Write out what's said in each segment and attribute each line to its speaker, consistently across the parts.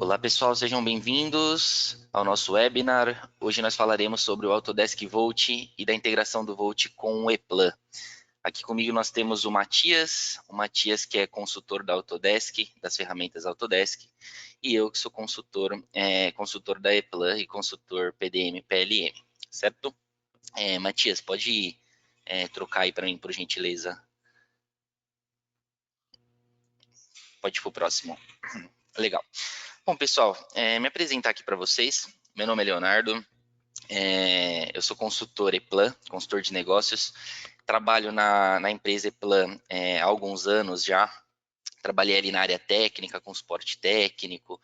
Speaker 1: Olá pessoal, sejam bem-vindos ao nosso webinar. Hoje nós falaremos sobre o Autodesk Volt e da integração do Volt com o ePlan. Aqui comigo nós temos o Matias que é consultor da Autodesk, das ferramentas Autodesk, e eu que sou consultor da ePlan e consultor PDM PLM, certo? Matias, pode trocar aí para mim, por gentileza? Pode ir para o próximo. Legal. Bom, pessoal, me apresentar aqui para vocês. Meu nome é Leonardo, eu sou consultor ePlan, consultor de negócios. Trabalho na empresa ePlan há alguns anos já. Trabalhei ali na área técnica, com suporte técnico,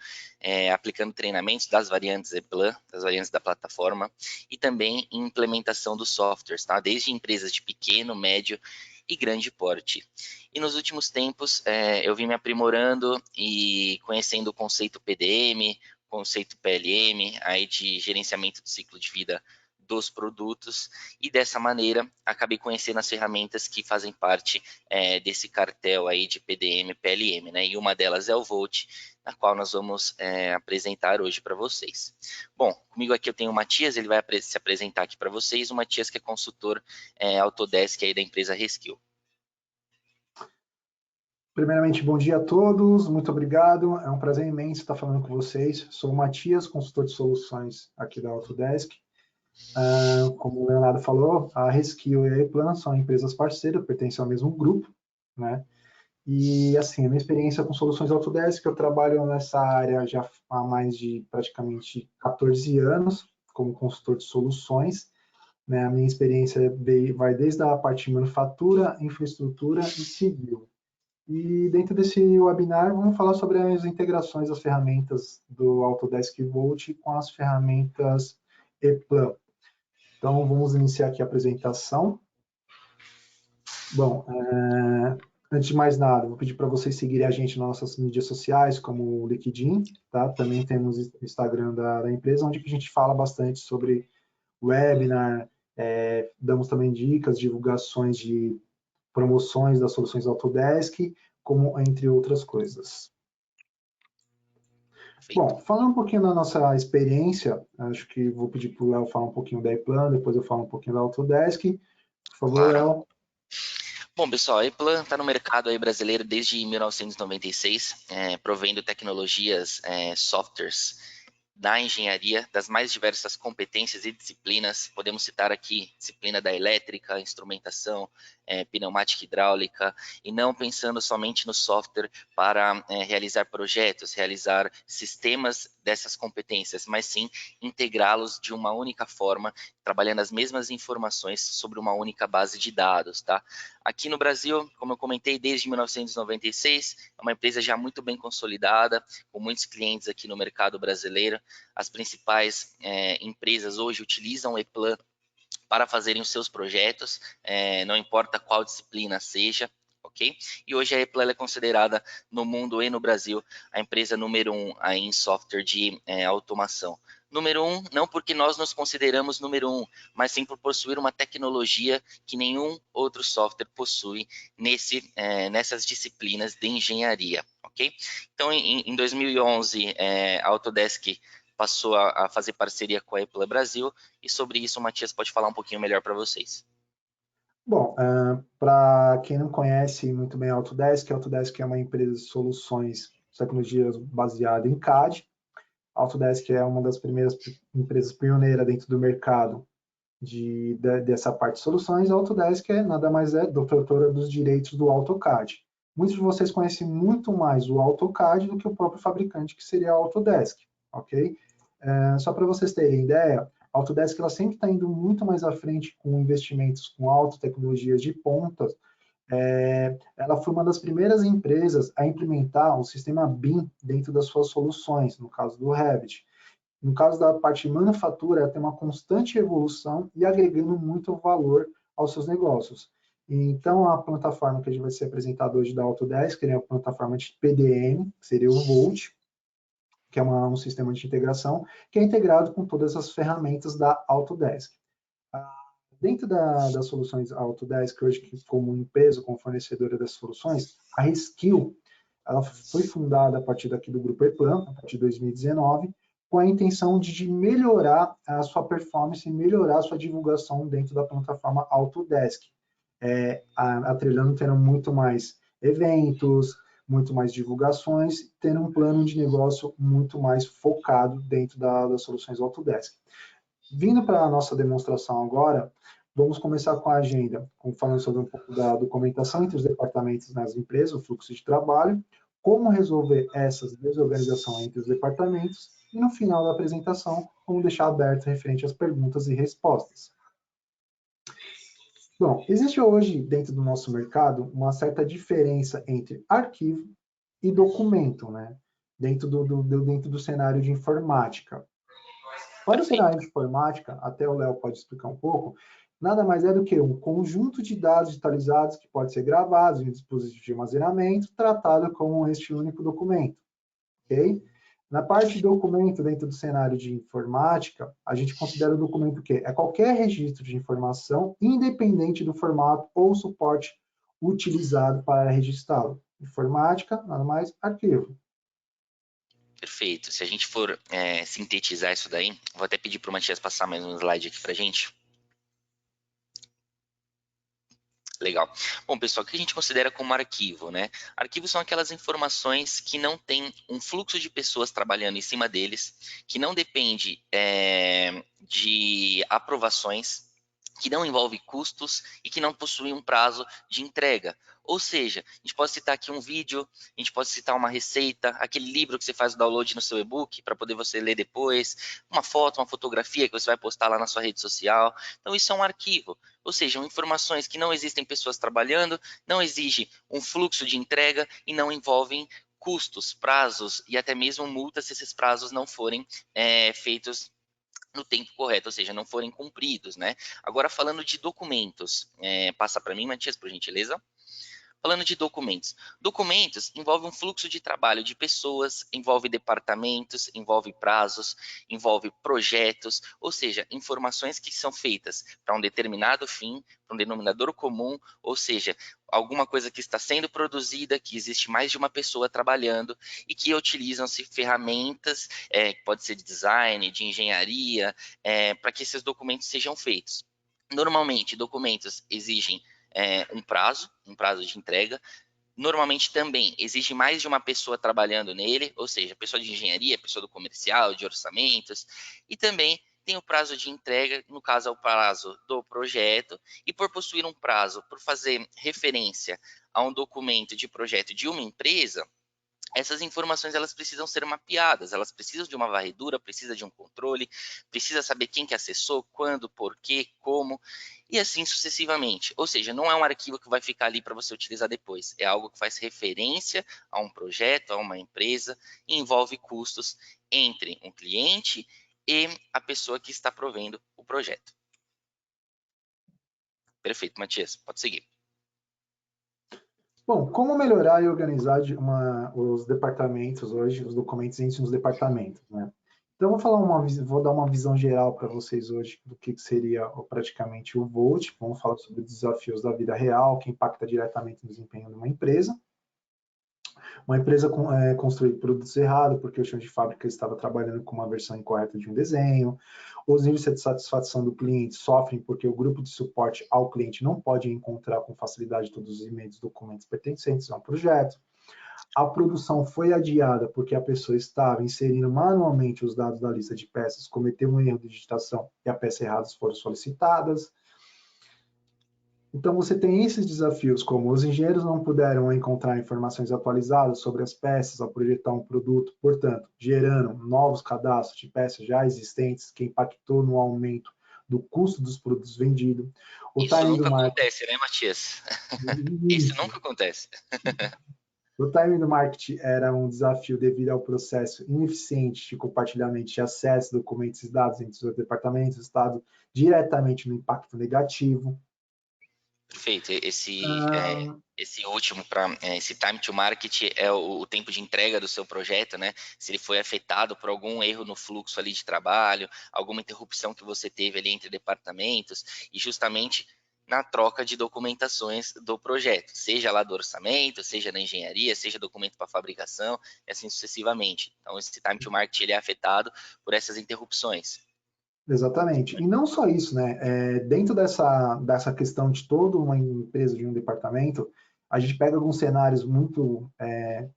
Speaker 1: aplicando treinamentos das variantes ePlan, das variantes da plataforma, e também em implementação dos softwares, tá? Desde empresas de pequeno, médio e grande porte. E nos últimos tempos, eu vim me aprimorando e conhecendo o conceito PDM, conceito PLM, aí de gerenciamento do ciclo de vida dos produtos, e dessa maneira acabei conhecendo as ferramentas que fazem parte desse cartel aí de PDM, PLM, né? E uma delas é o Volt, na qual nós vamos apresentar hoje para vocês. Bom, comigo aqui eu tenho o Matias, ele vai se apresentar aqui para vocês, o Matias que é consultor Autodesk aí da empresa Reskill.
Speaker 2: Primeiramente, bom dia a todos, muito obrigado, é um prazer imenso estar falando com vocês. Sou o Matias, consultor de soluções aqui da Autodesk. Como o Leonardo falou, a Reskill e a ePlan são empresas parceiras, pertencem ao mesmo grupo, né? E, assim, a minha experiência com soluções Autodesk, eu trabalho nessa área já há mais de praticamente 14 anos, como consultor de soluções, né? A minha experiência vai desde a parte de manufatura, infraestrutura e civil. E dentro desse webinar, vamos falar sobre as integrações das ferramentas do Autodesk Volt com as ferramentas ePlan. Então, vamos iniciar aqui a apresentação. Bom, antes de mais nada, vou pedir para vocês seguirem a gente nas nossas mídias sociais, como o LinkedIn, tá? Também temos o Instagram da empresa, onde a gente fala bastante sobre webinar, damos também dicas, divulgações de promoções das soluções Autodesk, como entre outras coisas.
Speaker 1: Perfeito.
Speaker 2: Bom, falando um pouquinho da nossa experiência, acho que vou pedir para o Léo falar um pouquinho da ePlan, depois eu falo um pouquinho da Autodesk. Por favor,
Speaker 1: Claro.
Speaker 2: Léo.
Speaker 1: Bom, pessoal, a ePlan está no mercado aí brasileiro desde 1996, provendo tecnologias, softwares da engenharia, das mais diversas competências e disciplinas. Podemos citar aqui disciplina da elétrica, instrumentação, pneumática hidráulica, e não pensando somente no software para realizar projetos, realizar sistemas dessas competências, mas sim integrá-los de uma única forma, trabalhando as mesmas informações sobre uma única base de dados, tá? Aqui no Brasil, como eu comentei, desde 1996, é uma empresa já muito bem consolidada, com muitos clientes aqui no mercado brasileiro. As principais empresas hoje utilizam o ePlan para fazerem os seus projetos, não importa qual disciplina seja, ok? E hoje a ePlan é considerada no mundo e no Brasil a empresa número 1 aí em software de automação. Número 1, não porque nós nos consideramos número 1, mas sim por possuir uma tecnologia que nenhum outro software possui nessas disciplinas de engenharia, ok? Então, em 2011, a Autodesk passou a fazer parceria com a ePlan Brasil, e sobre isso o Matias pode falar um pouquinho melhor para vocês.
Speaker 2: Bom, para quem não conhece muito bem a Autodesk é uma empresa de soluções, tecnologias baseada em CAD. A Autodesk é uma das primeiras empresas pioneiras dentro do mercado dessa parte de soluções. A Autodesk nada mais é protetora dos direitos do AutoCAD. Muitos de vocês conhecem muito mais o AutoCAD do que o próprio fabricante, que seria a Autodesk, ok? Só para vocês terem ideia, a Autodesk ela sempre está indo muito mais à frente com investimentos com altas tecnologias de ponta. Ela foi uma das primeiras empresas a implementar o sistema BIM dentro das suas soluções, no caso do Revit. No caso da parte de manufatura, ela tem uma constante evolução e agregando muito valor aos seus negócios. Então, a plataforma que a gente vai ser apresentada hoje da Autodesk, é a plataforma de PDM, que seria o Volt, que é um sistema de integração, que é integrado com todas as ferramentas da Autodesk. Dentro das soluções Autodesk, hoje como empresa, como fornecedora das soluções, a Reskill, ela foi fundada a partir daqui do Grupo EPAM, a partir de 2019, com a intenção de melhorar a sua performance e melhorar a sua divulgação dentro da plataforma Autodesk, atrelando, tendo muito mais eventos, muito mais divulgações, tendo um plano de negócio muito mais focado dentro das soluções Autodesk. Vindo para a nossa demonstração agora, vamos começar com a agenda, falando sobre um pouco da documentação entre os departamentos nas empresas, o fluxo de trabalho, como resolver essa desorganização entre os departamentos, e no final da apresentação, vamos deixar aberto referente às perguntas e respostas. Bom, existe hoje, dentro do nosso mercado, uma certa diferença entre arquivo e documento, né? Dentro do cenário de informática. Para o cenário de informática, até o Léo pode explicar um pouco, nada mais é do que um conjunto de dados digitalizados que pode ser gravados em um dispositivo de armazenamento, tratado como este único documento, ok? Na parte de documento, dentro do cenário de informática, a gente considera o documento o quê? É qualquer registro de informação, independente do formato ou suporte utilizado para registrá-lo. Informática, nada mais, arquivo.
Speaker 1: Perfeito. Se a gente for sintetizar isso daí, vou até pedir para o Matias passar mais um slide aqui para a gente. Legal. Bom, pessoal, o que a gente considera como arquivo, né? Arquivos são aquelas informações que não tem um fluxo de pessoas trabalhando em cima deles, que não depende de aprovações, que não envolve custos e que não possui um prazo de entrega. Ou seja, a gente pode citar aqui um vídeo, a gente pode citar uma receita, aquele livro que você faz o download no seu e-book para poder você ler depois, uma foto, uma fotografia que você vai postar lá na sua rede social. Então isso é um arquivo. Ou seja, informações que não existem pessoas trabalhando, não exige um fluxo de entrega e não envolvem custos, prazos e até mesmo multas se esses prazos não forem feitos no tempo correto, ou seja, não forem cumpridos, né? Agora, falando de documentos, passa para mim, Matias, por gentileza. Falando de documentos. Documentos envolve um fluxo de trabalho de pessoas, envolve departamentos, envolve prazos, envolve projetos, ou seja, informações que são feitas para um determinado fim, para um denominador comum, ou seja, alguma coisa que está sendo produzida, que existe mais de uma pessoa trabalhando e que utilizam-se ferramentas, pode ser de design, de engenharia, para que esses documentos sejam feitos. Normalmente, documentos exigem um prazo de entrega. Normalmente também exige mais de uma pessoa trabalhando nele, ou seja, pessoa de engenharia, pessoa do comercial, de orçamentos, e também tem o prazo de entrega, no caso é o prazo do projeto, e por possuir um prazo, por fazer referência a um documento de projeto de uma empresa, essas informações elas precisam ser mapeadas, elas precisam de uma varredura, precisa de um controle, precisa saber quem que acessou, quando, por quê, como, e assim sucessivamente. Ou seja, não é um arquivo que vai ficar ali para você utilizar depois, é algo que faz referência a um projeto, a uma empresa, e envolve custos entre um cliente e a pessoa que está provendo o projeto. Perfeito, Matias, pode seguir.
Speaker 2: Bom, como melhorar e organizar os departamentos hoje, os documentos entre os departamentos, né? Então, vou dar uma visão geral para vocês hoje do que seria praticamente o VoLT. Vamos falar sobre os desafios da vida real, que impacta diretamente no desempenho de uma empresa. Uma empresa construir produtos errados porque o chão de fábrica estava trabalhando com uma versão incorreta de um desenho. Os níveis de satisfação do cliente sofrem porque o grupo de suporte ao cliente não pode encontrar com facilidade todos os e-mails e documentos pertencentes ao projeto. A produção foi adiada porque a pessoa estava inserindo manualmente os dados da lista de peças, cometeu um erro de digitação e a peça errada foram solicitadas. Então, você tem esses desafios, como os engenheiros não puderam encontrar informações atualizadas sobre as peças ao projetar um produto, portanto, gerando novos cadastros de peças já existentes, que impactou no aumento do custo dos produtos vendidos.
Speaker 1: Isso nunca acontece, né, Matias? Isso nunca acontece.
Speaker 2: O timing do marketing era um desafio devido ao processo ineficiente de compartilhamento de acesso, documentos e dados entre os departamentos, estado diretamente no impacto negativo.
Speaker 1: Perfeito. Esse último, esse time to market é o tempo de entrega do seu projeto, né? Se ele foi afetado por algum erro no fluxo ali de trabalho, alguma interrupção que você teve ali entre departamentos, e justamente na troca de documentações do projeto, seja lá do orçamento, seja na engenharia, seja documento para fabricação, e assim sucessivamente. Então, esse time to market ele é afetado por essas interrupções.
Speaker 2: Exatamente. E não só isso, né? Dentro dessa questão de toda uma empresa, de um departamento, a gente pega alguns cenários muito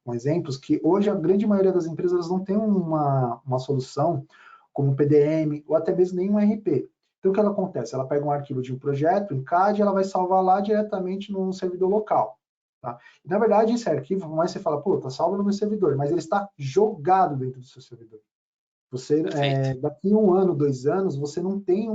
Speaker 2: com exemplos que hoje a grande maioria das empresas não tem uma solução como PDM ou até mesmo nenhum RP. Então, o que ela acontece? Ela pega um arquivo de um projeto em CAD e ela vai salvar lá diretamente no servidor local. Tá? E, na verdade, esse arquivo, por mais que você fala, pô, tá salvo no meu servidor, mas ele está jogado dentro do seu servidor. Você,
Speaker 1: Perfeito.
Speaker 2: daqui 1 ano, 2 anos, você não tem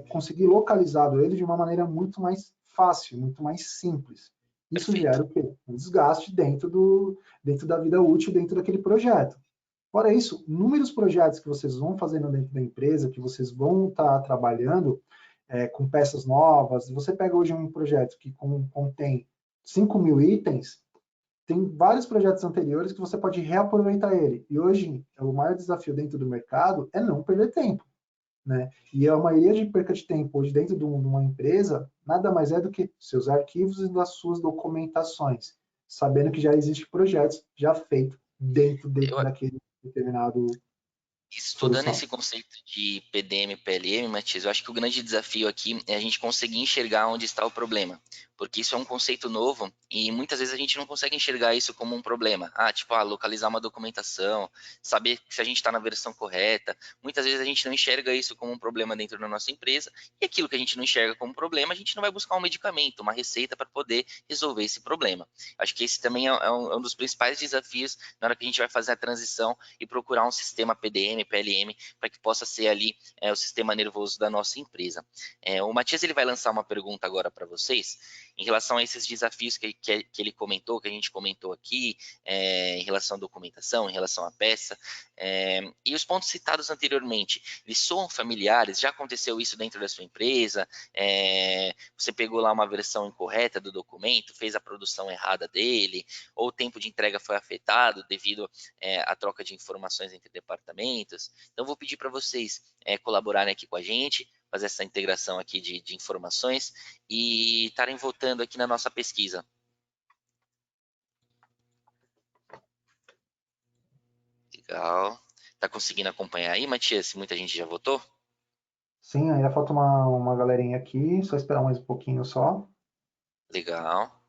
Speaker 2: conseguir localizado ele de uma maneira muito mais fácil, muito mais simples. Isso
Speaker 1: Perfeito.
Speaker 2: gera o quê? Um desgaste dentro da vida útil, dentro daquele projeto. Fora isso, inúmeros projetos que vocês vão fazendo dentro da empresa, que vocês vão estar trabalhando com peças novas. Você pega hoje um projeto que contém 5.000 itens, tem vários projetos anteriores que você pode reaproveitar ele. E hoje, o maior desafio dentro do mercado é não perder tempo. Né? E a maioria de perca de tempo hoje dentro de uma empresa nada mais é do que seus arquivos e das suas documentações, sabendo que já existem projetos já feitos dentro
Speaker 1: Eu,
Speaker 2: daquele determinado
Speaker 1: Estudando
Speaker 2: solução.
Speaker 1: esse conceito de PDM e PLM, Matias, eu acho que o grande desafio aqui é a gente conseguir enxergar onde está o problema, porque isso é um conceito novo e muitas vezes a gente não consegue enxergar isso como um problema. Tipo, localizar uma documentação, saber se a gente está na versão correta. Muitas vezes a gente não enxerga isso como um problema dentro da nossa empresa e aquilo que a gente não enxerga como problema, a gente não vai buscar um medicamento, uma receita para poder resolver esse problema. Acho que esse também é um dos principais desafios na hora que a gente vai fazer a transição e procurar um sistema PDM, PLM, para que possa ser ali o sistema nervoso da nossa empresa. O Matias ele vai lançar uma pergunta agora para vocês em relação a esses desafios que ele comentou, que a gente comentou aqui, em relação à documentação, em relação à peça, e os pontos citados anteriormente, eles soam familiares? Já aconteceu isso dentro da sua empresa? Você pegou lá uma versão incorreta do documento, fez a produção errada dele, ou o tempo de entrega foi afetado devido à troca de informações entre departamentos? Então, vou pedir para vocês colaborarem aqui com a gente, fazer essa integração aqui de informações e estarem votando aqui na nossa pesquisa. Legal. Tá conseguindo acompanhar aí, Matias? Muita gente já votou?
Speaker 2: Sim, ainda falta uma galerinha aqui, só esperar mais um pouquinho só.
Speaker 1: Legal.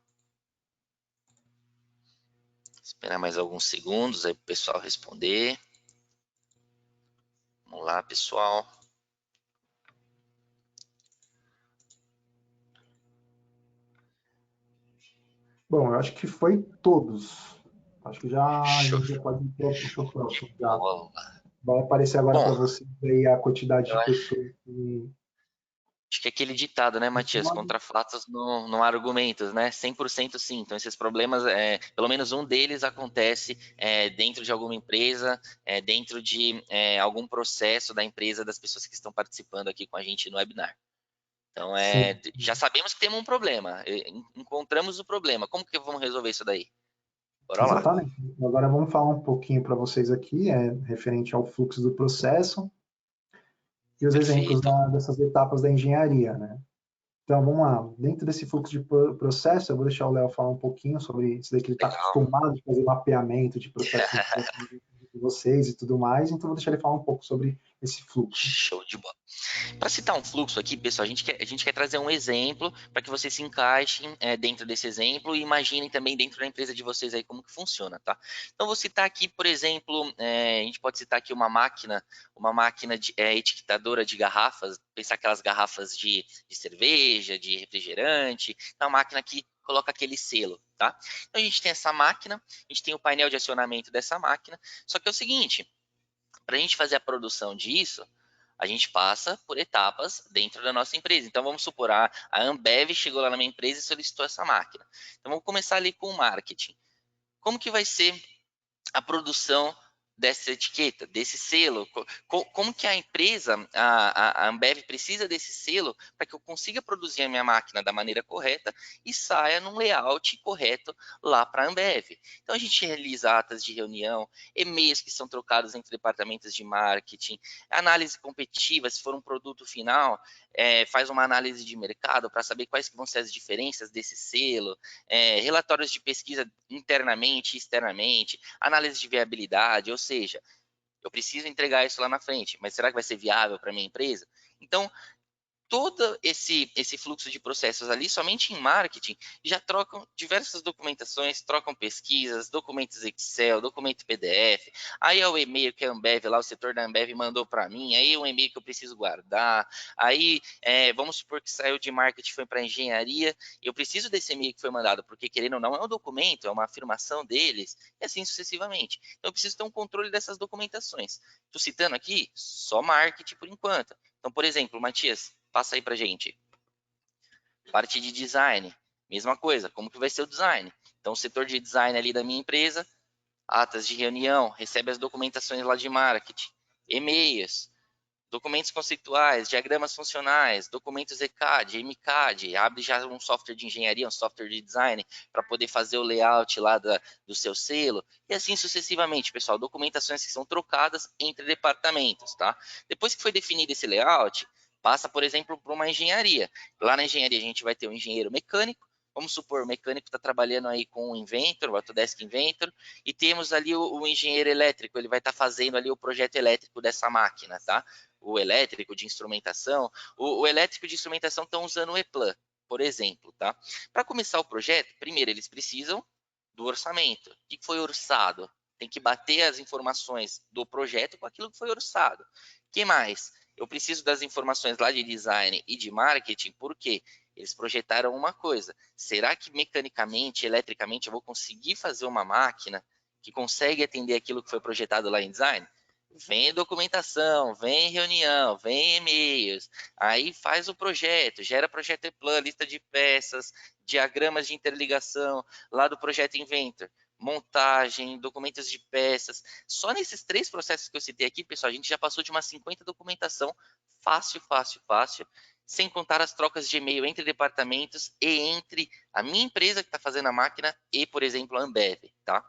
Speaker 1: Esperar mais alguns segundos aí para o pessoal responder. Vamos lá, pessoal.
Speaker 2: Bom, eu acho que foi todos. Acho que já a
Speaker 1: Show.
Speaker 2: gente já pode ir para o próximo. Já
Speaker 1: Bola.
Speaker 2: vai aparecer agora
Speaker 1: Bom,
Speaker 2: para você aí a quantidade
Speaker 1: eu
Speaker 2: de pessoas que
Speaker 1: acho que é aquele ditado, né, Matias?
Speaker 2: responde.
Speaker 1: Contra fatos não há argumentos, né? 100% sim. Então, esses problemas, pelo menos um deles acontece dentro de alguma empresa, dentro de algum processo da empresa das pessoas que estão participando aqui com a gente no webinar. Então,
Speaker 2: Sim,
Speaker 1: já sabemos que temos um problema, encontramos o problema. Como que vamos resolver isso daí? Bora lá.
Speaker 2: exatamente. Agora vamos falar um pouquinho para vocês aqui, referente ao fluxo do processo e os exemplos
Speaker 1: Perfeito.
Speaker 2: dessas etapas da engenharia, né? Então, vamos lá. Dentro desse fluxo de processo, eu vou deixar o Léo falar um pouquinho sobre isso daí que ele está
Speaker 1: Legal.
Speaker 2: acostumado de fazer mapeamento de processo de vocês e tudo mais, então vou deixar ele falar um pouco sobre esse fluxo.
Speaker 1: Show de bola. Para citar um fluxo aqui, pessoal, a gente quer trazer um exemplo para que vocês se encaixem dentro desse exemplo e imaginem também dentro da empresa de vocês aí como que funciona, tá? Então, vou citar aqui, por exemplo, a gente pode citar aqui uma máquina etiquetadora de garrafas, pensar aquelas garrafas de cerveja, de refrigerante, uma máquina que coloca aquele selo, tá? Então, a gente tem essa máquina, a gente tem o painel de acionamento dessa máquina, só que é o seguinte, para a gente fazer a produção disso, a gente passa por etapas dentro da nossa empresa. Então, vamos supor, a Ambev chegou lá na minha empresa e solicitou essa máquina. Então, vamos começar ali com o marketing. Como que vai ser a produção dessa etiqueta, desse selo? Como que a empresa, a Ambev, precisa desse selo para que eu consiga produzir a minha máquina da maneira correta e saia num layout correto lá para a Ambev? Então, a gente realiza atas de reunião, e-mails que são trocados entre departamentos de marketing, análise competitiva, se for um produto final, faz uma análise de mercado para saber quais que vão ser as diferenças desse selo, relatórios de pesquisa internamente e externamente, análise de viabilidade, ou seja, eu preciso entregar isso lá na frente, mas será que vai ser viável para minha empresa? Então, todo esse fluxo de processos ali, somente em marketing, já trocam diversas documentações, trocam pesquisas, documentos Excel, documento PDF, aí é o e-mail que a Ambev, lá o setor da Ambev mandou para mim, aí é um e-mail que eu preciso guardar, aí vamos supor que saiu de marketing, foi para engenharia, eu preciso desse e-mail que foi mandado, porque querendo ou não, é um documento, é uma afirmação deles, e assim sucessivamente. Então eu preciso ter um controle dessas documentações. Estou citando aqui só marketing por enquanto. Então, por exemplo, Matias, passa aí para gente. Parte de design, mesma coisa, como que vai ser o design? Então, o setor de design ali da minha empresa, atas de reunião, recebe as documentações lá de marketing, e-mails, documentos conceituais, diagramas funcionais, documentos ECAD, MCAD, abre já um software de engenharia, um software de design, para poder fazer o layout lá do seu selo, e assim sucessivamente, pessoal, documentações que são trocadas entre departamentos, tá? Depois que foi definido esse layout, passa, por exemplo, para uma engenharia. Lá na engenharia a gente vai ter um engenheiro mecânico, vamos supor, o mecânico está trabalhando aí com o Inventor, o Autodesk Inventor, e temos ali o engenheiro elétrico, ele vai estar fazendo ali o projeto elétrico dessa máquina, tá? O elétrico de instrumentação, o elétrico de instrumentação estão usando o EPLAN, por exemplo, tá? Para começar o projeto, primeiro eles precisam do orçamento. O que foi orçado? Tem que bater as informações do projeto com aquilo que foi orçado. O que mais? Eu preciso das informações lá de design e de marketing, por quê? Eles projetaram uma coisa. Será que mecanicamente, eletricamente, eu vou conseguir fazer uma máquina que consegue atender aquilo que foi projetado lá em design? Vem documentação, vem reunião, vem e-mails, aí faz o projeto, gera projeto e plano, lista de peças, diagramas de interligação, lá do projeto Inventor, montagem, documentos de peças. Só nesses 3 processos que eu citei aqui, pessoal, a gente já passou de umas 50 documentação, fácil, fácil, fácil, sem contar as trocas de e-mail entre departamentos e entre a minha empresa que está fazendo a máquina e, por exemplo, a Ambev, tá?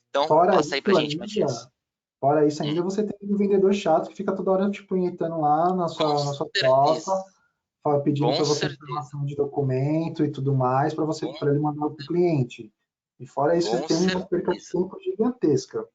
Speaker 1: Então,
Speaker 2: Fora
Speaker 1: passa aí
Speaker 2: isso
Speaker 1: para a gente, Matias.
Speaker 2: ainda, fora isso ainda, você tem um vendedor chato que fica toda hora te punhetando lá
Speaker 1: Com
Speaker 2: na sua porta,
Speaker 1: certeza.
Speaker 2: pedindo
Speaker 1: Com
Speaker 2: para você
Speaker 1: certeza,
Speaker 2: informação de documento e tudo mais
Speaker 1: com,
Speaker 2: para ele mandar para o cliente. E fora isso, você
Speaker 1: com
Speaker 2: tem uma perca de
Speaker 1: certeza.
Speaker 2: tempo gigantesca.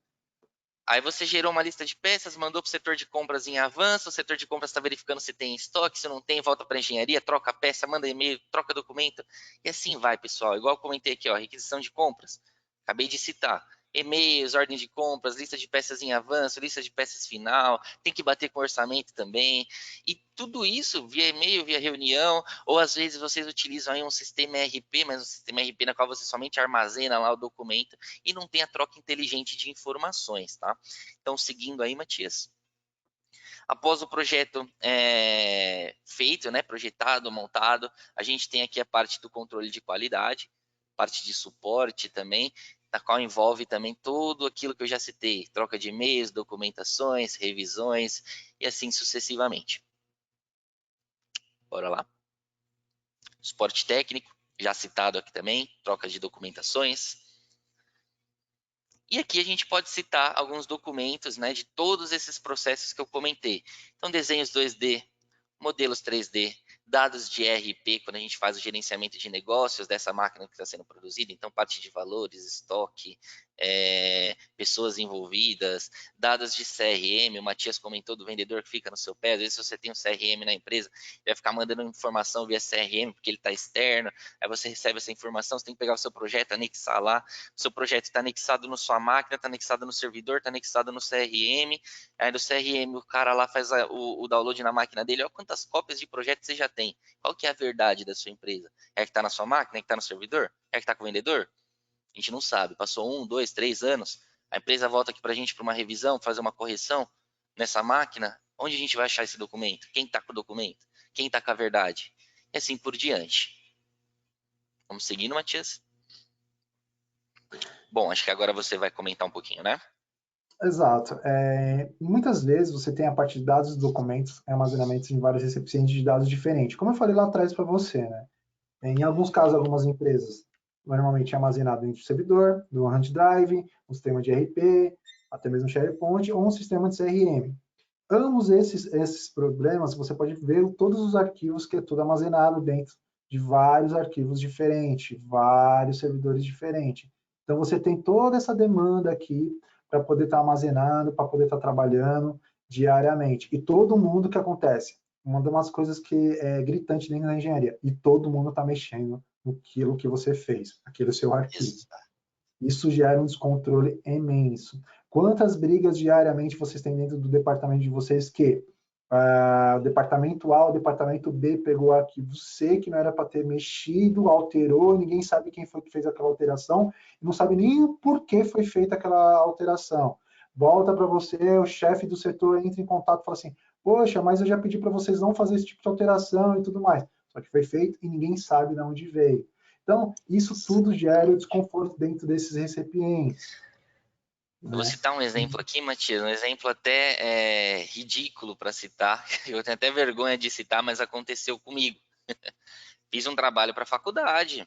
Speaker 1: Aí você gerou uma lista de peças, mandou para o setor de compras em avanço, o setor de compras está verificando se tem estoque, se não tem, volta para a engenharia, troca a peça, manda e-mail, troca documento, e assim vai, pessoal. Igual eu comentei aqui, ó, requisição de compras, acabei de citar. E-mails, ordem de compras, lista de peças em avanço, lista de peças final, tem que bater com orçamento também. E tudo isso via e-mail, via reunião, ou às vezes vocês utilizam aí um sistema ERP, mas um sistema ERP na qual você somente armazena lá o documento e não tem a troca inteligente de informações, tá? Então, seguindo aí, Matias. Após o projeto feito, né, projetado, montado, a gente tem aqui a parte do controle de qualidade, parte de suporte também, na qual envolve também tudo aquilo que eu já citei, troca de e-mails, documentações, revisões e assim sucessivamente. Bora lá. Suporte técnico, já citado aqui também, troca de documentações. E aqui a gente pode citar alguns documentos, né, de todos esses processos que eu comentei. Então, desenhos 2D, modelos 3D, dados de ERP, quando a gente faz o gerenciamento de negócios dessa máquina que está sendo produzida, então parte de valores, estoque, pessoas envolvidas, dados de CRM, o Matias comentou do vendedor que fica no seu pé, às vezes você tem um CRM na empresa, vai ficar mandando informação via CRM, porque ele está externo, aí você recebe essa informação, você tem que pegar o seu projeto, anexar lá, o seu projeto está anexado na sua máquina, está anexado no servidor, está anexado no CRM, aí do CRM o cara lá faz o download na máquina dele, olha quantas cópias de projeto você já tem, qual que é a verdade da sua empresa? É que está na sua máquina? É que está no servidor? É que está com o vendedor? A gente não sabe. Passou 1, 2, 3 anos, a empresa volta aqui para a gente para uma revisão, fazer uma correção nessa máquina. Onde a gente vai achar esse documento? Quem está com o documento? Quem está com a verdade? E assim por diante. Vamos seguindo, Matias? Bom, acho que agora você vai comentar um pouquinho, né?
Speaker 2: Exato. Muitas vezes você tem a parte de dados e documentos armazenamentos em vários recipientes de dados diferentes. Como eu falei lá atrás para você, né? Em alguns casos, algumas empresas normalmente é armazenado dentro do servidor, do hard drive, um sistema de ERP, até mesmo SharePoint ou um sistema de CRM. Ambos esses problemas, você pode ver todos os arquivos que é tudo armazenado dentro de vários arquivos diferentes, vários servidores diferentes. Então, você tem toda essa demanda aqui para poder estar armazenando, para poder estar trabalhando diariamente. E todo mundo que acontece, uma das coisas que é gritante dentro da engenharia, e todo mundo está mexendo naquilo que você fez, aquele seu arquivo. Isso gera um descontrole imenso. Quantas brigas diariamente vocês têm dentro do departamento de vocês que o departamento A, o departamento B pegou o arquivo C, que não era para ter mexido, alterou, ninguém sabe quem foi que fez aquela alteração, e não sabe nem o porquê foi feita aquela alteração. Volta para você, o chefe do setor entra em contato e fala assim, poxa, mas eu já pedi para vocês não fazer esse tipo de alteração e tudo mais. Só que foi feito e ninguém sabe de onde veio. Então, isso tudo gera o desconforto dentro desses recipientes,
Speaker 1: Eu vou
Speaker 2: né?
Speaker 1: citar um exemplo aqui, Matias, um exemplo até ridículo para citar. Eu tenho até vergonha de citar, mas aconteceu comigo. Fiz um trabalho para faculdade,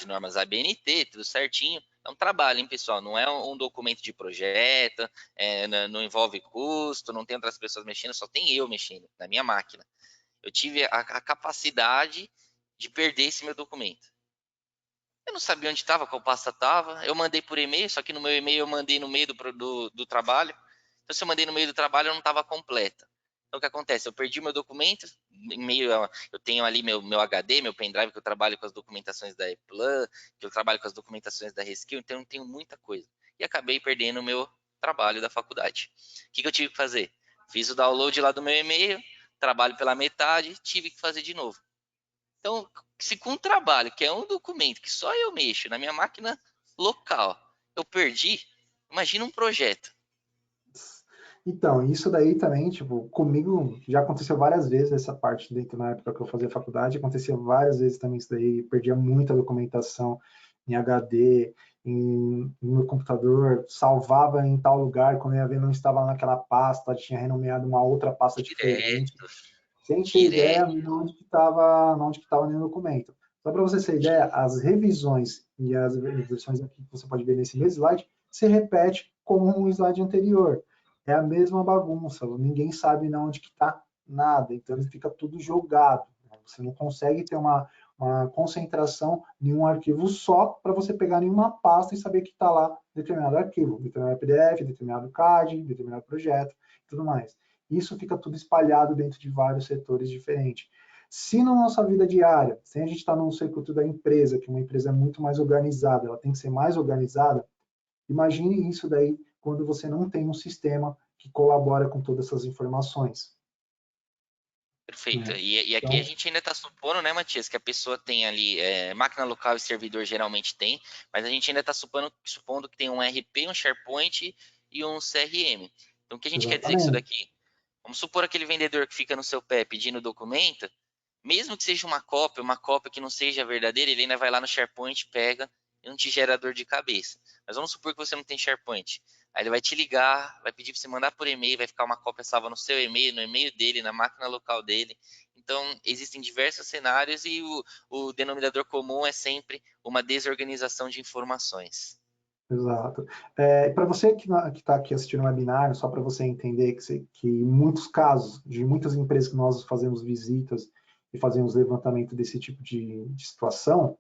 Speaker 1: normas ABNT, tudo certinho. É um trabalho, hein, pessoal? Não é um documento de projeto, não envolve custo, não tem outras pessoas mexendo, só tem eu mexendo na minha máquina. Eu tive a capacidade de perder esse meu documento. Eu não sabia onde estava, qual pasta estava. Eu mandei por e-mail, só que no meu e-mail eu mandei no meio do trabalho. Então, se eu mandei no meio do trabalho, eu não estava completa. Então, o que acontece? Eu perdi meu documento, e-mail, eu tenho ali meu HD, meu pendrive, que eu trabalho com as documentações da ePlan, que eu trabalho com as documentações da Reskill, então eu tenho muita coisa. E acabei perdendo o meu trabalho da faculdade. O que eu tive que fazer? Fiz o download lá do meu e-mail, trabalho pela metade, tive que fazer de novo. Então, se com um trabalho, que é um documento que só eu mexo na minha máquina local, eu perdi, imagina um projeto.
Speaker 2: Então, isso daí também, tipo, comigo já aconteceu várias vezes essa parte dentro na época que eu fazia faculdade, acontecia várias vezes também isso daí, perdia muita documentação em HD, no meu computador, salvava em tal lugar, quando eu ia ver não estava naquela pasta, tinha renomeado uma outra pasta diferente,
Speaker 1: Direto,
Speaker 2: sem ter ideia
Speaker 1: direto.
Speaker 2: de onde que estava no documento. Só para você ter ideia, as revisões e as versões aqui que você pode ver nesse mesmo slide, se repete como um slide anterior. É a mesma bagunça, ninguém sabe onde que está nada, então fica tudo jogado. Você não consegue ter uma concentração em um arquivo só para você pegar em uma pasta e saber que está lá determinado arquivo, determinado PDF, determinado CAD, determinado projeto e tudo mais. Isso fica tudo espalhado dentro de vários setores diferentes. Se na nossa vida diária, se a gente está no circuito da empresa, que uma empresa é muito mais organizada, ela tem que ser mais organizada, imagine isso daí quando você não tem um sistema que colabora com todas essas informações.
Speaker 1: Perfeito.
Speaker 2: Né?
Speaker 1: E aqui a
Speaker 2: Então,
Speaker 1: gente ainda está supondo, né, Matias, que a pessoa tem ali, máquina local e servidor geralmente tem, mas a gente ainda está supondo que tem um RP, um SharePoint e um CRM. Então, o que a gente quer dizer com isso
Speaker 2: exatamente.
Speaker 1: daqui? Vamos supor aquele vendedor que fica no seu pé pedindo documento, mesmo que seja uma cópia que não seja verdadeira, ele ainda vai lá no SharePoint, pega e não te gera dor de cabeça. Mas vamos supor que você não tem SharePoint. Aí ele vai te ligar, vai pedir para você mandar por e-mail, vai ficar uma cópia salva no seu e-mail, no e-mail dele, na máquina local dele. Então, existem diversos cenários e o denominador comum é sempre uma desorganização de informações.
Speaker 2: Exato. Para você que está aqui assistindo o webinar, só para você entender que em muitos casos, de muitas empresas que nós fazemos visitas e fazemos levantamento desse tipo de situação,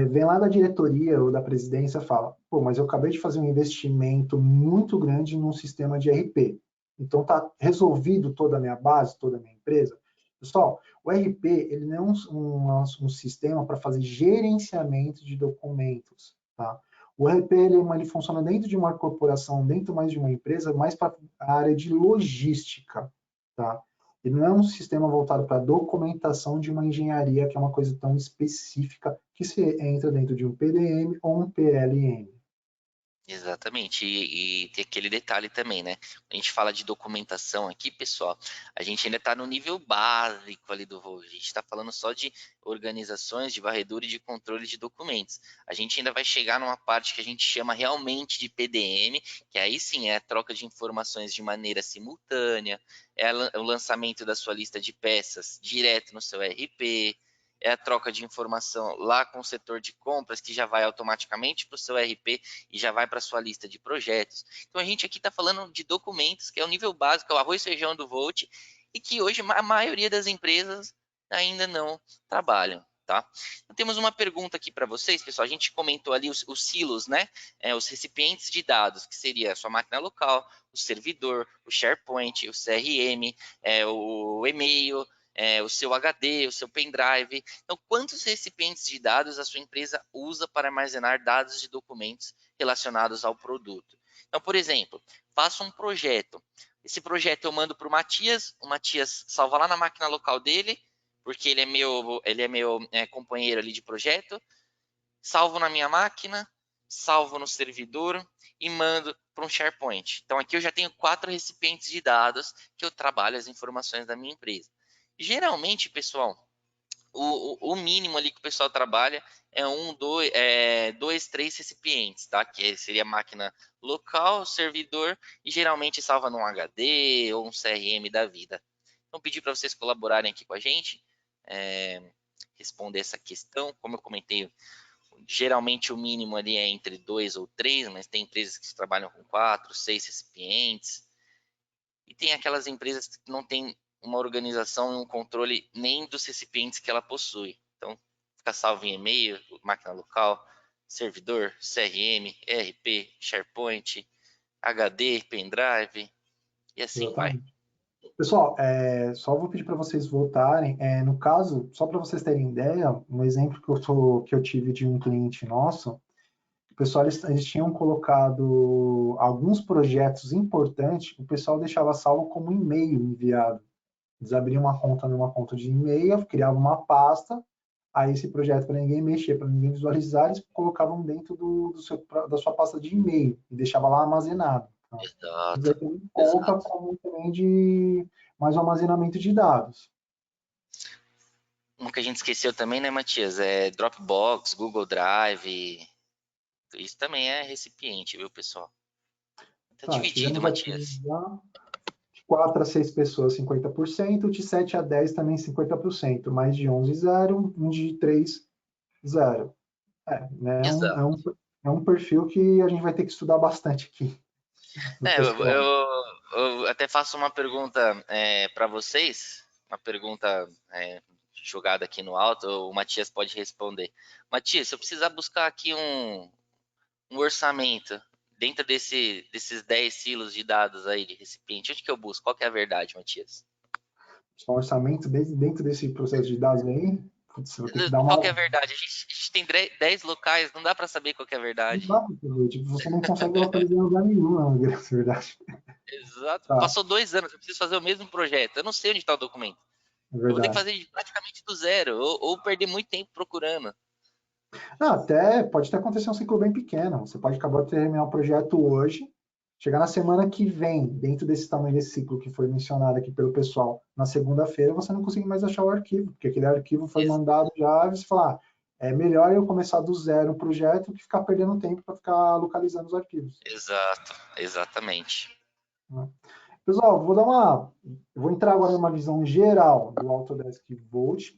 Speaker 2: vem lá da diretoria ou da presidência e fala, pô, mas eu acabei de fazer um investimento muito grande num sistema de RP. Então está resolvido toda a minha base, toda a minha empresa. Pessoal, o RP ele não é um sistema para fazer gerenciamento de documentos. Tá? O RP ele funciona dentro de uma corporação, dentro mais de uma empresa, mais para a área de logística. Tá? Ele não é um sistema voltado para a documentação de uma engenharia, que é uma coisa tão específica que se entra dentro de um PDM ou um PLM.
Speaker 1: Exatamente, e tem aquele detalhe também, né? A gente fala de documentação aqui, pessoal, a gente ainda está no nível básico ali do Volt. A gente está falando só de organizações, de varredura e de controle de documentos. A gente ainda vai chegar numa parte que a gente chama realmente de PDM, que aí sim é a troca de informações de maneira simultânea, é o lançamento da sua lista de peças direto no seu RP, é a troca de informação lá com o setor de compras, que já vai automaticamente para o seu RP e já vai para sua lista de projetos. Então a gente aqui está falando de documentos, que é o nível básico, é o arroz e feijão do Volt, e que hoje a maioria das empresas ainda não trabalham. Tá? Então, temos uma pergunta aqui para vocês, pessoal. A gente comentou ali os silos, né? Os recipientes de dados, que seria a sua máquina local, o servidor, o SharePoint, o CRM, o e-mail, o seu HD, o seu pendrive. Então, quantos recipientes de dados a sua empresa usa para armazenar dados de documentos relacionados ao produto? Então, por exemplo, faço um projeto. Esse projeto eu mando para o Matias salva lá na máquina local dele, porque ele é meu companheiro ali de projeto, salvo na minha máquina, salvo no servidor e mando para um SharePoint. Então aqui eu já tenho 4 recipientes de dados que eu trabalho as informações da minha empresa. Geralmente, pessoal, o mínimo ali que o pessoal trabalha é dois, três recipientes, tá? Que seria a máquina local, servidor, e geralmente salva num HD ou um CRM da vida. Então, pedir para vocês colaborarem aqui com a gente, é, responder essa questão. Como eu comentei, geralmente o mínimo ali é entre 2 ou 3, mas tem empresas que trabalham com 4, 6 recipientes. E tem aquelas empresas que não têm uma organização e um controle nem dos recipientes que ela possui. Então, fica salvo em e-mail, máquina local, servidor, CRM, ERP, SharePoint, HD, pendrive, e assim vai.
Speaker 2: Exatamente. Pessoal, só vou pedir para vocês voltarem. No caso, só para vocês terem ideia, um exemplo que eu tive de um cliente nosso, o pessoal eles tinham colocado alguns projetos importantes, o pessoal deixava salvo como e-mail enviado. Eles abriam uma conta numa conta de e-mail, criavam uma pasta, aí esse projeto para ninguém mexer, para ninguém visualizar, eles colocavam dentro da sua pasta de e-mail e deixava lá armazenado. Tá? Isso
Speaker 1: Exato,
Speaker 2: aí também conta
Speaker 1: exato.
Speaker 2: como também de mais um armazenamento de dados.
Speaker 1: Uma que a gente esqueceu também, né, Matias? É Dropbox, Google Drive. Isso também é recipiente, viu, pessoal? Tá
Speaker 2: Tá,
Speaker 1: dividido,
Speaker 2: fizemos aqui
Speaker 1: Matias.
Speaker 2: já de 4 a 6 pessoas, 50%, de 7 a 10 também 50%, mais de 11 zero, um de 3 zero. Né,
Speaker 1: Exato.
Speaker 2: é um perfil que a gente vai ter que estudar bastante aqui no
Speaker 1: É, eu,
Speaker 2: pessoal.
Speaker 1: eu- eu até faço uma pergunta para vocês, uma pergunta jogada aqui no alto, o Matias pode responder. Matias, se eu precisar buscar aqui um orçamento dentro desses 10 silos de dados aí de recipiente, onde que eu busco? Qual que é a verdade, Matias?
Speaker 2: Só orçamento dentro desse processo de dados aí, putz, você vai ter que dar
Speaker 1: Qual
Speaker 2: uma.
Speaker 1: que é a verdade? A gente tem 10 locais, não dá para saber qual que é a
Speaker 2: Não
Speaker 1: verdade.
Speaker 2: dá pra saber, tipo, você não consegue localizar em lugar nenhum, na verdade.
Speaker 1: Exato.
Speaker 2: Tá,
Speaker 1: Passou 2 anos, eu preciso fazer o mesmo projeto. Eu não sei onde está o documento.
Speaker 2: é
Speaker 1: Eu vou ter que
Speaker 2: verdade.
Speaker 1: fazer praticamente do zero, ou perder muito tempo procurando.
Speaker 2: Até pode até acontecer um ciclo bem pequeno. Você pode acabar de terminar o projeto hoje, chegar na semana que vem, dentro desse tamanho desse ciclo que foi mencionado aqui pelo pessoal, na segunda-feira você não consegue mais achar o arquivo, porque aquele arquivo foi
Speaker 1: Ex-
Speaker 2: mandado já, e você fala, é melhor eu começar do zero o projeto que ficar perdendo tempo para ficar localizando os arquivos.
Speaker 1: Exato, exatamente.
Speaker 2: Né? Pessoal, vou entrar agora numa visão geral do Autodesk Volt.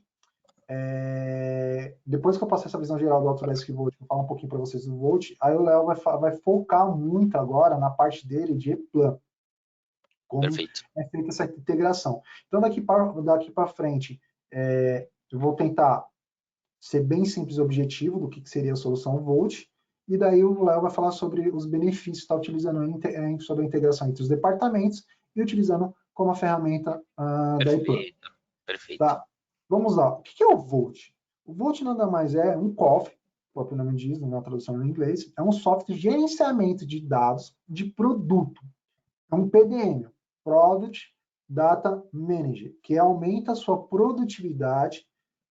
Speaker 2: Depois que eu passar essa visão geral do Autodesk Volt, vou falar um pouquinho para vocês do Volt, aí o Léo vai focar muito agora na parte dele de E-Plan, como
Speaker 1: Perfeito.
Speaker 2: é feita essa integração. Então, daqui para frente, eu vou tentar ser bem simples e objetivo do que seria a solução Volt, e daí o Léo vai falar sobre os benefícios que está utilizando sobre a integração entre os departamentos e utilizando como a ferramenta da E-Plan.
Speaker 1: Perfeito. Perfeito.
Speaker 2: Tá? Vamos lá. O que é o Volt? O Volt nada mais é um cofre, o próprio nome diz, na tradução em inglês, é um software de gerenciamento de dados de produto. É um PDM, Product Data Manager, que aumenta a sua produtividade,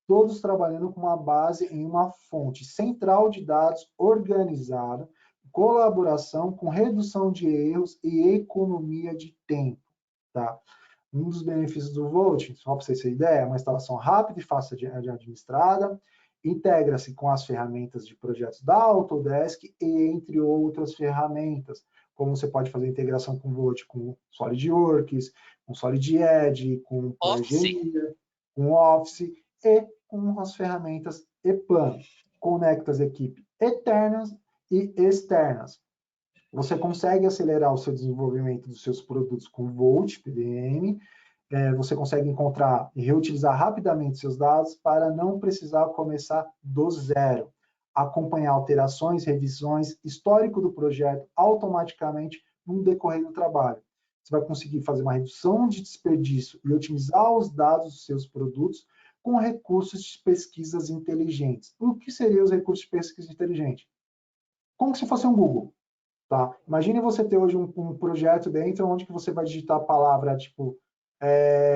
Speaker 2: todos trabalhando com uma base em uma fonte central de dados organizada, colaboração com redução de erros e economia de tempo, tá? Um dos benefícios do Volt, só para vocês terem ideia, é uma instalação rápida e fácil de administrada, integra-se com as ferramentas de projetos da Autodesk e entre outras ferramentas, como você pode fazer integração com o Volt, com SolidWorks, com SolidEdge, com
Speaker 1: Office.
Speaker 2: Progeria, com Office e com as ferramentas EPLAN. Conecta as equipes internas e externas. Você consegue acelerar o seu desenvolvimento dos seus produtos com Volt, PDM, você consegue encontrar e reutilizar rapidamente seus dados para não precisar começar do zero. Acompanhar alterações, revisões, histórico do projeto automaticamente no decorrer do trabalho. Você vai conseguir fazer uma redução de desperdício e otimizar os dados dos seus produtos com recursos de pesquisas inteligentes. O que seriam os recursos de pesquisa inteligente? Como se fosse um Google. Tá? Imagine você ter hoje um projeto dentro onde que você vai digitar a palavra, tipo,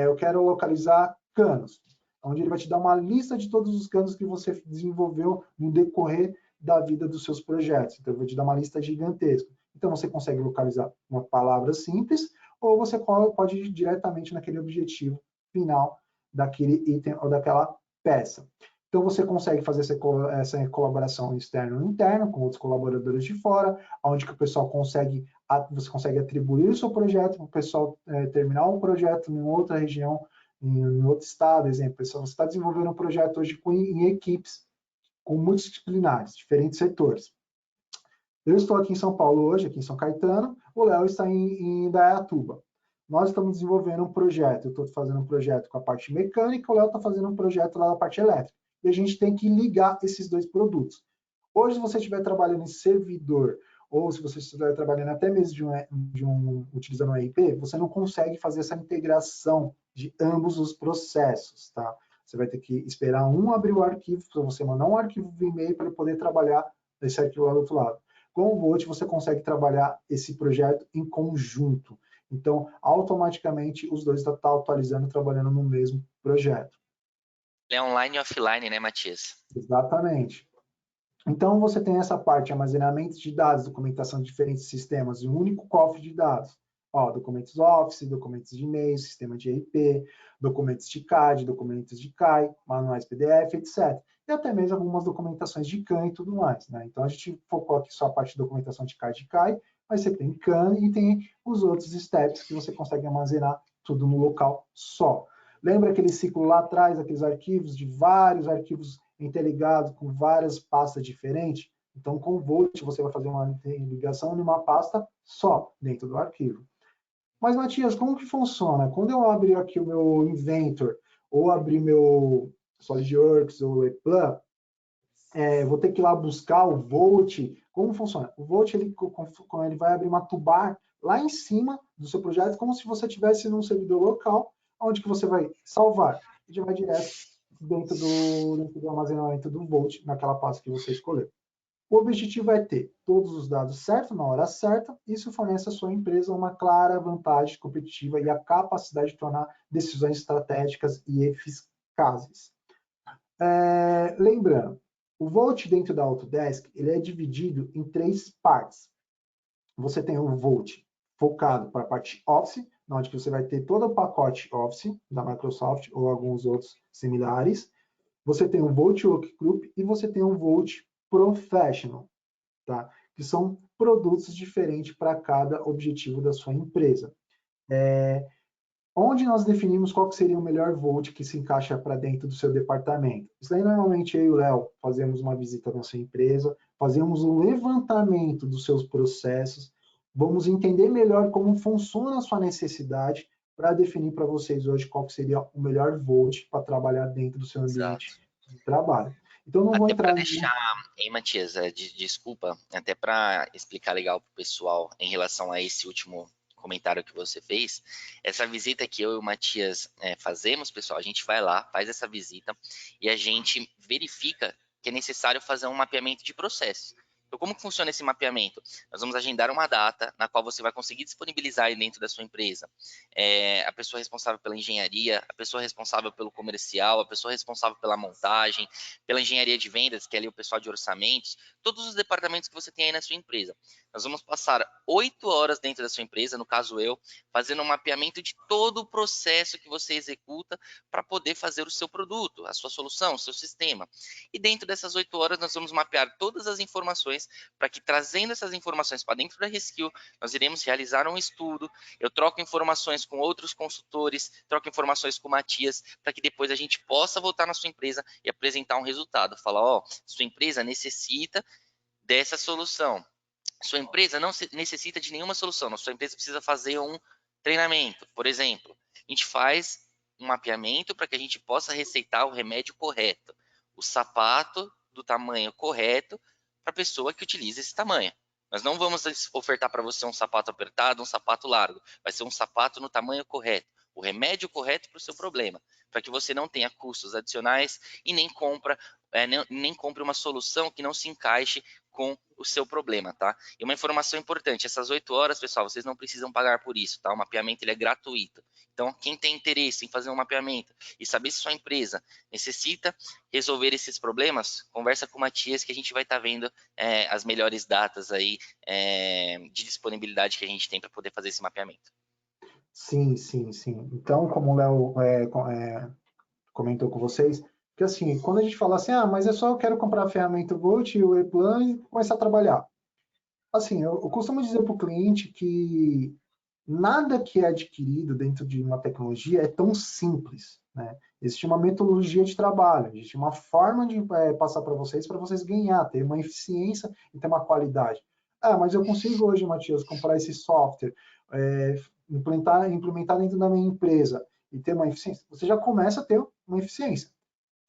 Speaker 2: eu quero localizar canos, onde ele vai te dar uma lista de todos os canos que você desenvolveu no decorrer da vida dos seus projetos. Então, ele vai te dar uma lista gigantesca. Então, você consegue localizar uma palavra simples, ou você pode ir diretamente naquele objetivo final daquele item ou daquela peça. Então, você consegue fazer essa colaboração externa ou interna com outros colaboradores de fora, onde que o pessoal você consegue atribuir o seu projeto para o pessoal terminar um projeto em outra região, em outro estado, exemplo. Você está desenvolvendo um projeto hoje em equipes, com multidisciplinares, diferentes setores. Eu estou aqui em São Paulo hoje, aqui em São Caetano, o Léo está em Indaiatuba. Nós estamos desenvolvendo um projeto, eu estou fazendo um projeto com a parte mecânica, o Léo está fazendo um projeto lá na parte elétrica. E a gente tem que ligar esses dois produtos. Hoje, se você estiver trabalhando em servidor, ou se você estiver trabalhando até mesmo utilizando um ERP, você não consegue fazer essa integração de ambos os processos, tá? Você vai ter que esperar um abrir o arquivo, para você mandar um arquivo via e-mail para poder trabalhar esse arquivo lá do outro lado. Com o Volt, você consegue trabalhar esse projeto em conjunto. Então, automaticamente, os dois estão atualizando, trabalhando no mesmo projeto.
Speaker 1: Ele é online e offline, né, Matias?
Speaker 2: Exatamente. Então, você tem essa parte, armazenamento de dados, documentação de diferentes sistemas, um único cofre de dados. Documentos Office, documentos de e-mail, sistema de ERP, documentos de CAD, documentos de CAI, manuais PDF, etc. E até mesmo algumas documentações de CAN e tudo mais. Né? Então, a gente focou aqui só a parte de documentação de CAD e CAI, mas você tem CAN e tem os outros steps que você consegue armazenar tudo no local só. Lembra aquele ciclo lá atrás, aqueles arquivos, de vários arquivos interligados com várias pastas diferentes? Então, com o Volt, você vai fazer uma ligação em uma pasta só, dentro do arquivo. Mas, Matias, como que funciona? Quando eu abrir aqui o meu Inventor, ou abrir meu SolidWorks ou EPLAN, vou ter que ir lá buscar o Volt. Como funciona? O Volt, ele vai abrir uma toolbar lá em cima do seu projeto, como se você estivesse num servidor local, onde que você vai salvar. E já vai direto dentro do armazenamento do Volt, naquela pasta que você escolheu. O objetivo é ter todos os dados certos na hora certa. Isso fornece à sua empresa uma clara vantagem competitiva e a capacidade de tornar decisões estratégicas e eficazes. Lembrando, o Volt dentro da Autodesk ele é dividido em 3 partes. Você tem o Volt focado para a parte Office, onde você vai ter todo o pacote Office da Microsoft ou alguns outros similares. Você tem o Volt Workgroup e você tem o Volt Professional, tá? Que são produtos diferentes para cada objetivo da sua empresa. Onde nós definimos qual que seria o melhor Volt que se encaixa para dentro do seu departamento. Isso aí, normalmente, eu e o Léo fazemos uma visita na sua empresa, fazemos um levantamento dos seus processos, vamos entender melhor como funciona a sua necessidade para definir para vocês hoje qual que seria o melhor Volt para trabalhar dentro do seu ambiente de trabalho. Então, não vou
Speaker 1: Até para
Speaker 2: entrar...
Speaker 1: deixar, hein, Matias, desculpa, até para explicar legal para o pessoal em relação a esse último comentário que você fez, essa visita que eu e o Matias fazemos, pessoal, a gente vai lá, faz essa visita e a gente verifica que é necessário fazer um mapeamento de processo. Então, como que funciona esse mapeamento? Nós vamos agendar uma data na qual você vai conseguir disponibilizar aí dentro da sua empresa a pessoa responsável pela engenharia, a pessoa responsável pelo comercial, a pessoa responsável pela montagem, pela engenharia de vendas, que é ali o pessoal de orçamentos, todos os departamentos que você tem aí na sua empresa. Nós vamos passar 8 horas dentro da sua empresa, no caso eu, fazendo um mapeamento de todo o processo que você executa para poder fazer o seu produto, a sua solução, o seu sistema. E dentro dessas 8 horas, nós vamos mapear todas as informações para que, trazendo essas informações para dentro da Reskill, nós iremos realizar um estudo. Eu troco informações com outros consultores, troco informações com o Matias, para que depois a gente possa voltar na sua empresa e apresentar um resultado. Falar, ó, sua empresa necessita dessa solução. Sua empresa não necessita de nenhuma solução. A sua empresa precisa fazer um treinamento, por exemplo. A gente faz um mapeamento para que a gente possa receitar o remédio correto, o sapato do tamanho correto para a pessoa que utiliza esse tamanho. Nós não vamos ofertar para você um sapato apertado, um sapato largo. Vai ser um sapato no tamanho correto, o remédio correto para o seu problema, para que você não tenha custos adicionais e nem compre uma solução que não se encaixe com o seu problema, tá? E uma informação importante, essas 8 horas, pessoal, vocês não precisam pagar por isso, tá? O mapeamento ele é gratuito. Então, quem tem interesse em fazer um mapeamento e saber se sua empresa necessita resolver esses problemas, conversa com o Matias que a gente vai estar vendo as melhores datas aí de disponibilidade que a gente tem para poder fazer esse mapeamento.
Speaker 2: Sim, sim, sim. Então, como o Léo comentou com vocês, que assim, quando a gente fala assim, ah, mas é só eu quero comprar a ferramenta Volt e o E-Plan e começar a trabalhar. Assim, eu costumo dizer para o cliente que nada que é adquirido dentro de uma tecnologia é tão simples, né? Existe uma metodologia de trabalho, existe uma forma de passar para vocês ganhar, ter uma eficiência e ter uma qualidade. Ah, mas eu consigo hoje, Matias, comprar esse software, implementar dentro da minha empresa e ter uma eficiência. Você já começa a ter uma eficiência,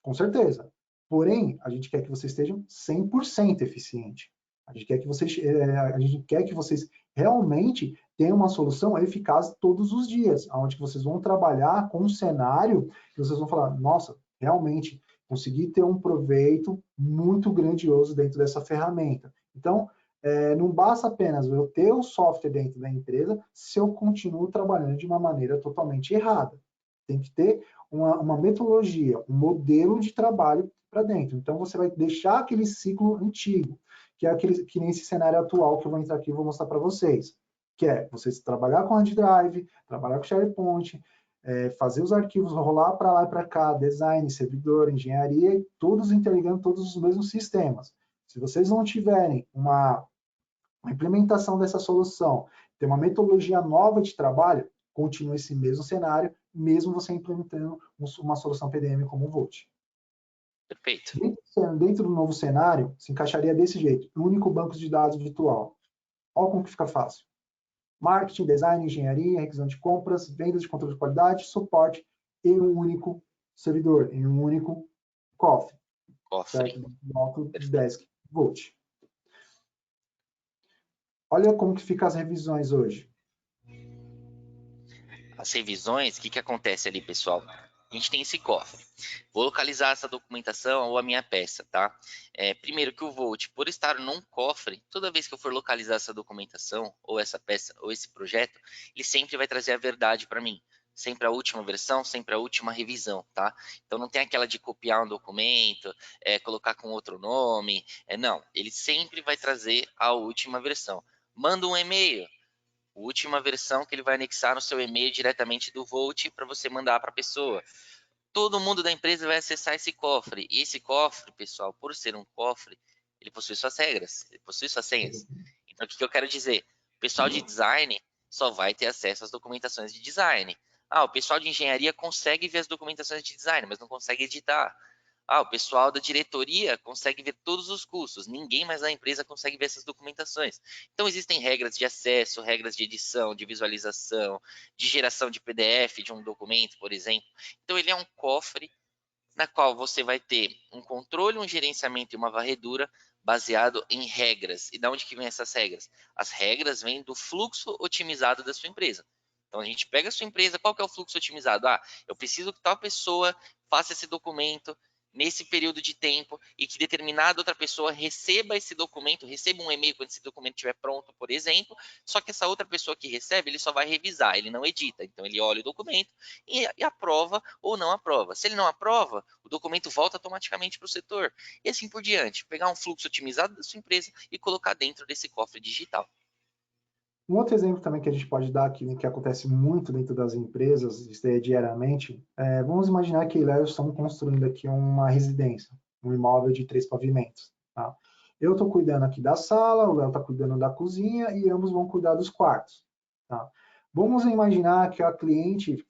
Speaker 2: com certeza. Porém, a gente quer que vocês estejam 100% eficiente. A gente quer que vocês realmente tenham uma solução eficaz todos os dias, onde vocês vão trabalhar com um cenário que vocês vão falar, nossa, realmente consegui ter um proveito muito grandioso dentro dessa ferramenta. Então, não basta apenas eu ter o software dentro da empresa se eu continuo trabalhando de uma maneira totalmente errada. Tem que ter uma metodologia, um modelo de trabalho para dentro. Então, você vai deixar aquele ciclo antigo, que é aquele que nesse cenário atual que eu vou entrar aqui e vou mostrar para vocês, que é vocês trabalhar com hard drive, trabalhar com SharePoint, fazer os arquivos rolar para lá e para cá, design, servidor, engenharia, todos interligando todos os mesmos sistemas. Se vocês não tiverem uma implementação dessa solução, ter uma metodologia nova de trabalho, continua esse mesmo cenário, mesmo você implementando uma solução PDM como o Volt.
Speaker 1: Perfeito.
Speaker 2: Dentro do novo cenário, se encaixaria desse jeito, um único banco de dados virtual. Olha como que fica fácil. Marketing, design, engenharia, requisição de compras, vendas de controle de qualidade, suporte em um único servidor, em um único cofre. Certo? No Autodesk Volt. Olha como que fica as revisões hoje.
Speaker 1: As revisões, o que acontece ali, pessoal? A gente tem esse cofre. Vou localizar essa documentação ou a minha peça, tá? Primeiro que o Volt, por estar num cofre, toda vez que eu for localizar essa documentação, ou essa peça, ou esse projeto, ele sempre vai trazer a verdade para mim. Sempre a última versão, sempre a última revisão, tá? Então não tem aquela de copiar um documento, colocar com outro nome, não. Ele sempre vai trazer a última versão. Manda um e-mail, última versão que ele vai anexar no seu e-mail diretamente do Volt para você mandar para a pessoa. Todo mundo da empresa vai acessar esse cofre. E esse cofre, pessoal, por ser um cofre, ele possui suas regras, ele possui suas senhas. Então, o que eu quero dizer? O pessoal de design só vai ter acesso às documentações de design. Ah, o pessoal de engenharia consegue ver as documentações de design, mas não consegue editar. Ah, o pessoal da diretoria consegue ver todos os custos, ninguém mais na empresa consegue ver essas documentações. Então, existem regras de acesso, regras de edição, de visualização, de geração de PDF de um documento, por exemplo. Então, ele é um cofre na qual você vai ter um controle, um gerenciamento e uma varredura baseado em regras. E de onde que vem essas regras? As regras vêm do fluxo otimizado da sua empresa. Então, a gente pega a sua empresa, qual que é o fluxo otimizado? Ah, eu preciso que tal pessoa faça esse documento nesse período de tempo e que determinada outra pessoa receba esse documento, receba um e-mail quando esse documento estiver pronto, por exemplo, só que essa outra pessoa que recebe, ele só vai revisar, ele não edita. Então, ele olha o documento e aprova ou não aprova. Se ele não aprova, o documento volta automaticamente para o setor. E assim por diante. Pegar um fluxo otimizado da sua empresa e colocar dentro desse cofre digital.
Speaker 2: Um outro exemplo também que a gente pode dar aqui, né, que acontece muito dentro das empresas, isso é diariamente, vamos imaginar que Léo estamos construindo aqui uma residência, um imóvel de 3 pavimentos. Tá? Eu estou cuidando aqui da sala, o Léo está cuidando da cozinha e ambos vão cuidar dos quartos. Tá? Vamos imaginar que a cliente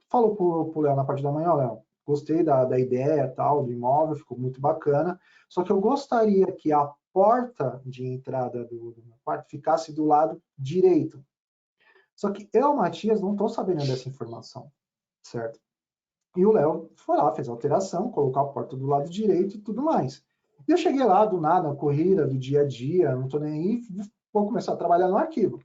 Speaker 2: falou para o Léo na parte da manhã, Léo, gostei da ideia tal, do imóvel, ficou muito bacana, só que eu gostaria que a porta de entrada do meu quarto ficasse do lado direito. Só que eu, Matias, não estou sabendo dessa informação, certo? E o Léo foi lá, fez a alteração, colocou a porta do lado direito e tudo mais. E eu cheguei lá, do nada, corrida do dia a dia, não estou nem aí, vou começar a trabalhar no arquivo.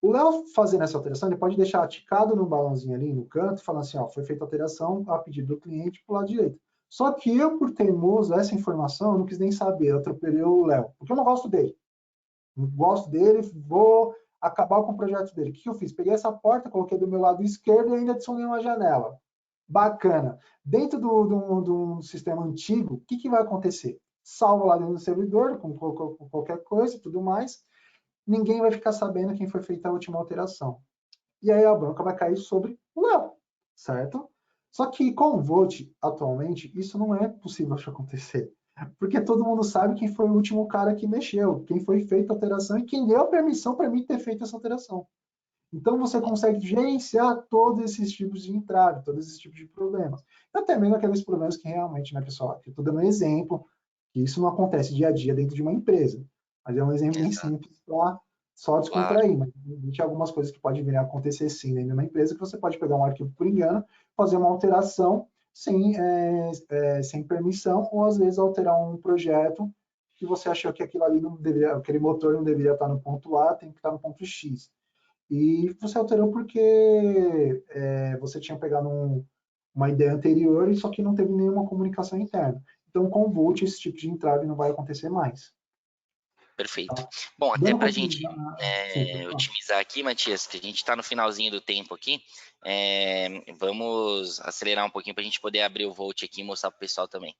Speaker 2: O Léo fazendo essa alteração, ele pode deixar ticado no balãozinho ali no canto, falando assim, ó, foi feita a alteração a pedido do cliente para o lado direito. Só que eu, por teimoso, essa informação, eu não quis nem saber, eu atropelei o Léo, porque eu não gosto dele. Não gosto dele, vou acabar com o projeto dele. O que eu fiz? Peguei essa porta, coloquei do meu lado esquerdo e ainda adicionei uma janela. Bacana. Dentro do sistema antigo, o que vai acontecer? Salvo lá dentro do servidor, com qualquer coisa e tudo mais, ninguém vai ficar sabendo quem foi feita a última alteração. E aí a bronca vai cair sobre o Léo, certo? Só que com o Volt, atualmente, isso não é possível de acontecer. Porque todo mundo sabe quem foi o último cara que mexeu, quem foi feita a alteração e quem deu a permissão para mim ter feito essa alteração. Então você consegue gerenciar todos esses tipos de entrave, todos esses tipos de problemas. Até mesmo aqueles problemas que realmente, né, pessoal, eu estou dando um exemplo, que isso não acontece dia a dia dentro de uma empresa. Mas é um exemplo bem
Speaker 1: Exato,
Speaker 2: simples para só
Speaker 1: claro.
Speaker 2: descontrair. Mas existe algumas coisas que podem vir a acontecer sim dentro de uma empresa, que você pode pegar um arquivo por engano, fazer uma alteração sem permissão, ou às vezes alterar um projeto que você achou que aquilo ali não deveria, aquele motor não deveria estar no ponto A, tem que estar no ponto X. E você alterou porque você tinha pegado uma ideia anterior e só que não teve nenhuma comunicação interna. Então, com o Volt, esse tipo de entrave não vai acontecer mais.
Speaker 1: Perfeito.
Speaker 2: Tá?
Speaker 1: Bom, até
Speaker 2: Dando
Speaker 1: para a gente
Speaker 2: sim, pode falar.
Speaker 1: otimizar aqui, Matias, que a gente está no finalzinho do tempo aqui, vamos acelerar um pouquinho para a gente poder abrir o Volt aqui e mostrar para o pessoal também.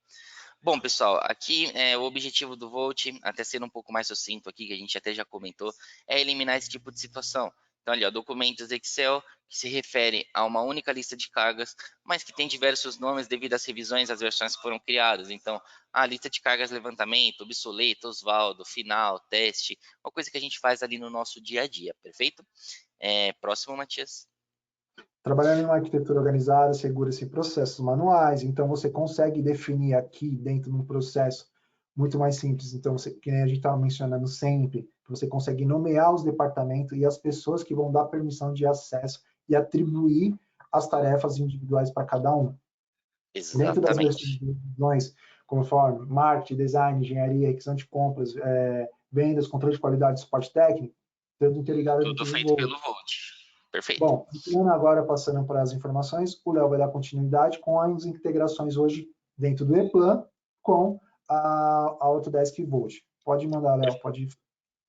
Speaker 1: Bom, pessoal, aqui o objetivo do Volt, até sendo um pouco mais sucinto aqui, que a gente até já comentou, é eliminar esse tipo de situação. Então, ali, ó, documentos Excel, que se refere a uma única lista de cargas, mas que tem diversos nomes devido às revisões, às versões que foram criadas. Então, a lista de cargas levantamento, obsoleto, Osvaldo, final, teste, uma coisa que a gente faz ali no nosso dia a dia, perfeito? Próximo, Matias.
Speaker 2: Trabalhando em uma arquitetura organizada, segura-se processos manuais, então você consegue definir aqui dentro de um processo muito mais simples. Então, que nem a gente estava mencionando sempre, você consegue nomear os departamentos e as pessoas que vão dar permissão de acesso e atribuir as tarefas individuais para cada um. Dentro das
Speaker 1: Exatamente.
Speaker 2: decisões, conforme marketing, design, engenharia, requisição de compras, vendas, controle de qualidade, suporte técnico, tudo interligado
Speaker 1: Tudo
Speaker 2: dentro do
Speaker 1: feito
Speaker 2: Volt.
Speaker 1: pelo Volt. Perfeito.
Speaker 2: Bom, então agora passando para as informações, o Léo vai dar continuidade com as integrações hoje dentro do ePlan com a Autodesk Volt. Pode mandar, Léo, pode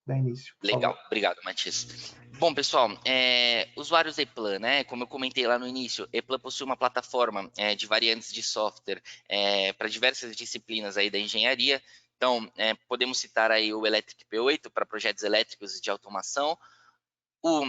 Speaker 2: dar início, por
Speaker 1: Legal,
Speaker 2: favor.
Speaker 1: obrigado, Matias. Bom, pessoal, usuários ePlan, né? Como eu comentei lá no início, ePlan possui uma plataforma de variantes de software para diversas disciplinas aí da engenharia. Então, podemos citar aí o Electric P8 para projetos elétricos de automação, o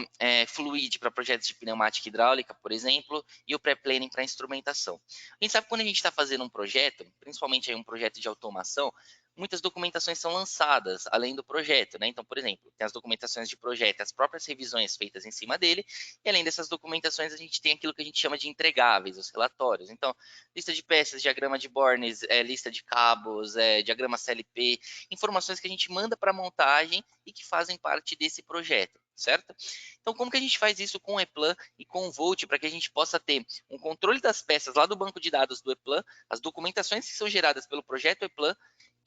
Speaker 1: Fluid para projetos de pneumática hidráulica, por exemplo, e o Pré-Planning para instrumentação. A gente sabe que quando a gente está fazendo um projeto, principalmente aí um projeto de automação, muitas documentações são lançadas além do projeto, né? Então, por exemplo, tem as documentações de projeto, as próprias revisões feitas em cima dele, e além dessas documentações, a gente tem aquilo que a gente chama de entregáveis, os relatórios. Então, lista de peças, diagrama de Bornes, lista de cabos, diagrama CLP, informações que a gente manda para montagem e que fazem parte desse projeto, certo? Então, como que a gente faz isso com o ePlan e com o Volt para que a gente possa ter um controle das peças lá do banco de dados do ePlan, as documentações que são geradas pelo projeto ePlan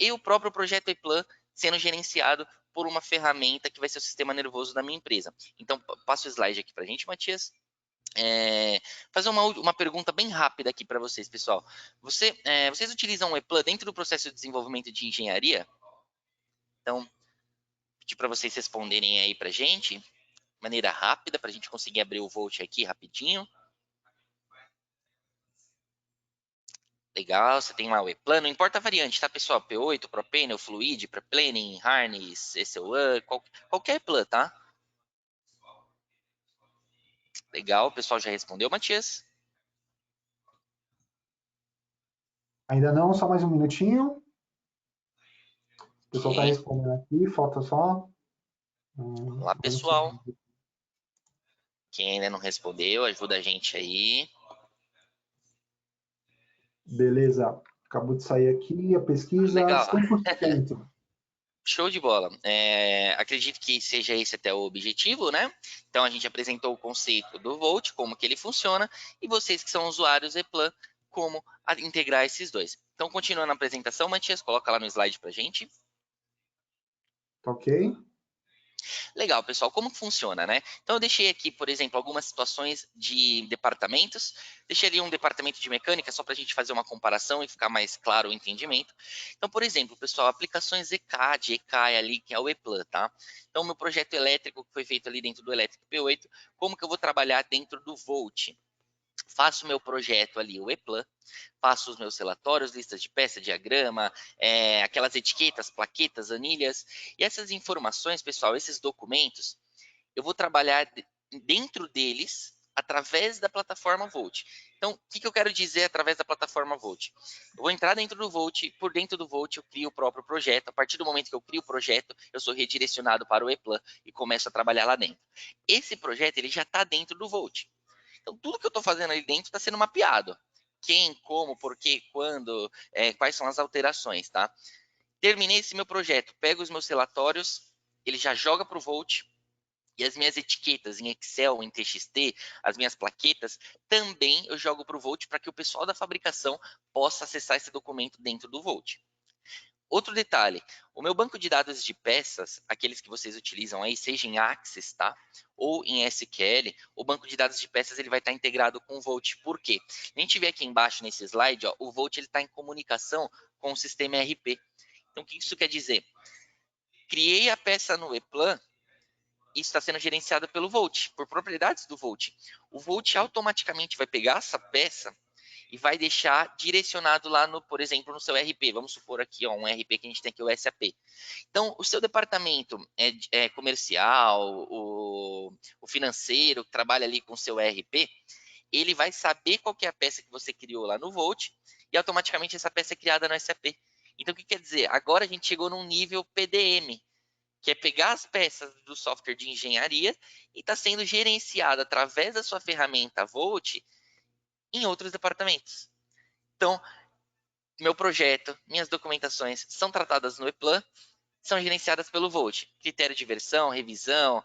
Speaker 1: e o próprio projeto ePlan sendo gerenciado por uma ferramenta que vai ser o sistema nervoso da minha empresa. Então, passa o slide aqui para a gente, Matias. Fazer uma pergunta bem rápida aqui para vocês, pessoal. Vocês utilizam o ePlan dentro do processo de desenvolvimento de engenharia? Então, pedir para vocês responderem aí para gente, de maneira rápida, para a gente conseguir abrir o Volt aqui rapidinho. Legal, você tem lá o ePlan, não importa a variante, tá, pessoal? P8, Propane, Fluid, Preplaning, Harness, ECL1, qualquer ePlan, tá? Legal, o pessoal já respondeu, Matias?
Speaker 2: Ainda não, só mais um minutinho. O pessoal está
Speaker 1: Ok.
Speaker 2: respondendo aqui, falta só
Speaker 1: Olá,
Speaker 2: alguns
Speaker 1: pessoal.
Speaker 2: segundos.
Speaker 1: Quem ainda não respondeu, ajuda a gente aí.
Speaker 2: Beleza, acabou de sair aqui a pesquisa,
Speaker 1: Legal.
Speaker 2: 100%.
Speaker 1: Show de bola. Acredito que seja esse até o objetivo, né? Então a gente apresentou o conceito do Volt, como que ele funciona, e vocês que são usuários ePlan, como integrar esses dois. Então, continuando a apresentação, Matias, coloca lá no slide para gente.
Speaker 2: Tá ok?
Speaker 1: Legal, pessoal, como funciona, né? Então eu deixei aqui, por exemplo, algumas situações de departamentos. Deixei ali um departamento de mecânica só para a gente fazer uma comparação e ficar mais claro o entendimento. Então, por exemplo, pessoal, aplicações ECAD, ECAI ali, que é o ePlan, tá? Então, meu projeto elétrico que foi feito ali dentro do Elétrico P8, como que eu vou trabalhar dentro do Volt? Faço meu projeto ali, o ePlan, faço os meus relatórios, listas de peça, diagrama, aquelas etiquetas, plaquetas, anilhas, e essas informações, pessoal, esses documentos, eu vou trabalhar dentro deles através da plataforma Volt. Então, o que eu quero dizer através da plataforma Volt? Eu vou entrar dentro do Volt, por dentro do Volt eu crio o próprio projeto. A partir do momento que eu crio o projeto, eu sou redirecionado para o ePlan e começo a trabalhar lá dentro. Esse projeto ele já está dentro do Volt. Então, tudo que eu estou fazendo ali dentro está sendo mapeado. Quem, como, por quê, quando, quais são as alterações, tá? Terminei esse meu projeto, pego os meus relatórios, ele já joga para o Volt, e as minhas etiquetas em Excel, em TXT, as minhas plaquetas, também eu jogo para o Volt para que o pessoal da fabricação possa acessar esse documento dentro do Volt. Outro detalhe, o meu banco de dados de peças, aqueles que vocês utilizam aí, seja em Access, tá? Ou em SQL, o banco de dados de peças ele vai estar integrado com o Volt. Por quê? A gente vê aqui embaixo nesse slide, ó, o Volt está em comunicação com o sistema ERP. Então, o que isso quer dizer? Criei a peça no ePlan, isso está sendo gerenciado pelo Volt, por propriedades do Volt. O Volt automaticamente vai pegar essa peça e vai deixar direcionado lá no, por exemplo, no seu RP. Vamos supor aqui, ó, um RP que a gente tem aqui, o SAP. Então, o seu departamento comercial, o financeiro, que trabalha ali com o seu RP, ele vai saber qual que é a peça que você criou lá no Volt e automaticamente essa peça é criada no SAP. Então, o que quer dizer? Agora a gente chegou num nível PDM, que é pegar as peças do software de engenharia e está sendo gerenciado através da sua ferramenta Volt em outros departamentos. Então, meu projeto, minhas documentações são tratadas no ePlan, são gerenciadas pelo Volt. Critério de versão, revisão,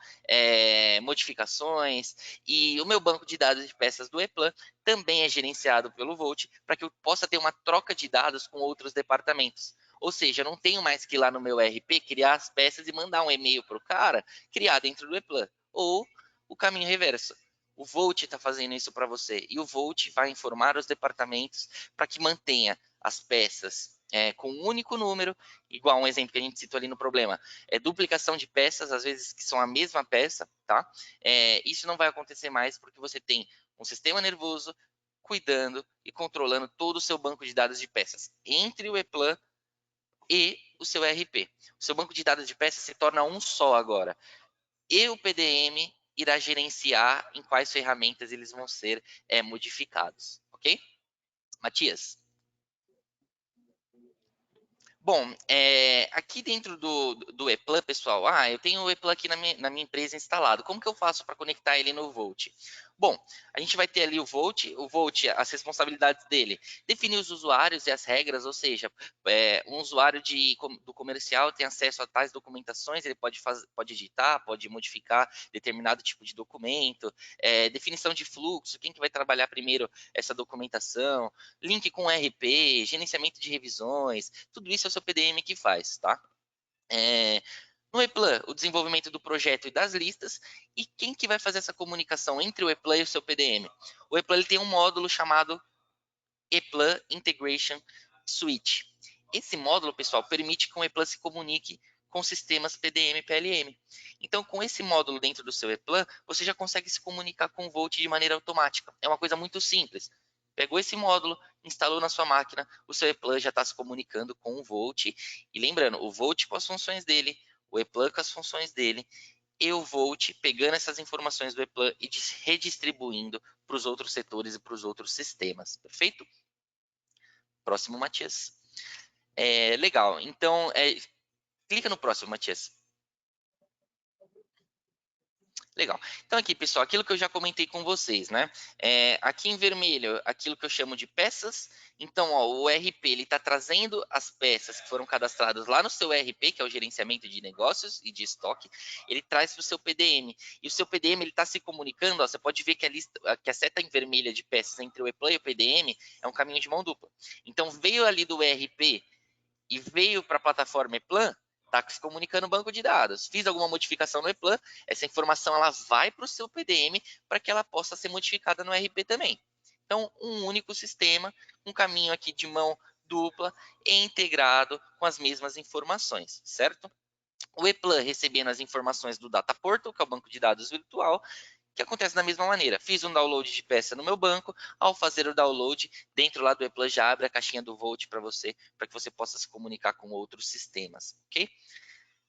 Speaker 1: modificações, e o meu banco de dados de peças do ePlan também é gerenciado pelo Volt para que eu possa ter uma troca de dados com outros departamentos. Ou seja, eu não tenho mais que ir lá no meu RP criar as peças e mandar um e-mail para o cara criar dentro do ePlan. Ou o caminho reverso. O Volt está fazendo isso para você e o Volt vai informar os departamentos para que mantenha as peças com um único número, igual um exemplo que a gente citou ali no problema, duplicação de peças, às vezes que são a mesma peça, tá? Isso não vai acontecer mais porque você tem um sistema nervoso cuidando e controlando todo o seu banco de dados de peças entre o ePlan e o seu ERP. O seu banco de dados de peças se torna um só agora. E o PDM irá gerenciar em quais ferramentas eles vão ser modificados, ok? Matias? Bom, aqui dentro do ePlan, pessoal, eu tenho o ePlan aqui na minha empresa instalado. Como que eu faço para conectar ele no Volt? Bom, a gente vai ter ali o Volt, as responsabilidades dele, definir os usuários e as regras, ou seja, um usuário do comercial tem acesso a tais documentações, ele pode editar, pode modificar determinado tipo de documento, definição de fluxo, quem que vai trabalhar primeiro essa documentação, link com RP, gerenciamento de revisões, tudo isso é o seu PDM que faz, tá? No ePlan, o desenvolvimento do projeto e das listas. E quem que vai fazer essa comunicação entre o ePlan e o seu PDM? O ePlan ele tem um módulo chamado ePlan Integration Suite. Esse módulo, pessoal, permite que o ePlan se comunique com sistemas PDM e PLM. Então, com esse módulo dentro do seu ePlan, você já consegue se comunicar com o Volt de maneira automática. É uma coisa muito simples. Pegou esse módulo, instalou na sua máquina, o seu ePlan já está se comunicando com o Volt. E lembrando, o Volt com as funções dele, o ePlan com as funções dele, e o Volt pegando essas informações do ePlan e redistribuindo para os outros setores e para os outros sistemas. Perfeito? Próximo, Matias. Legal. Então, clica no próximo, Matias. Legal. Então aqui, pessoal, aquilo que eu já comentei com vocês, né? Aqui em vermelho, aquilo que eu chamo de peças. Então, ó, o RP ele está trazendo as peças que foram cadastradas lá no seu RP, que é o gerenciamento de negócios e de estoque. Ele traz para o seu PDM. E o seu PDM ele está se comunicando. Ó, você pode ver que que a seta em vermelha de peças entre o ePlan e o PDM é um caminho de mão dupla. Então, veio ali do RP e veio para a plataforma ePlan, está se comunicando no banco de dados. Fiz alguma modificação no ePlan, essa informação ela vai para o seu PDM para que ela possa ser modificada no RP também. Então, um único sistema, um caminho aqui de mão dupla e integrado com as mesmas informações, certo? O ePlan recebendo as informações do Data Portal, que é o banco de dados virtual, que acontece da mesma maneira. Fiz um download de peça no meu banco, ao fazer o download, dentro lá do ePlan já abre a caixinha do Volt para você, para que você possa se comunicar com outros sistemas, ok?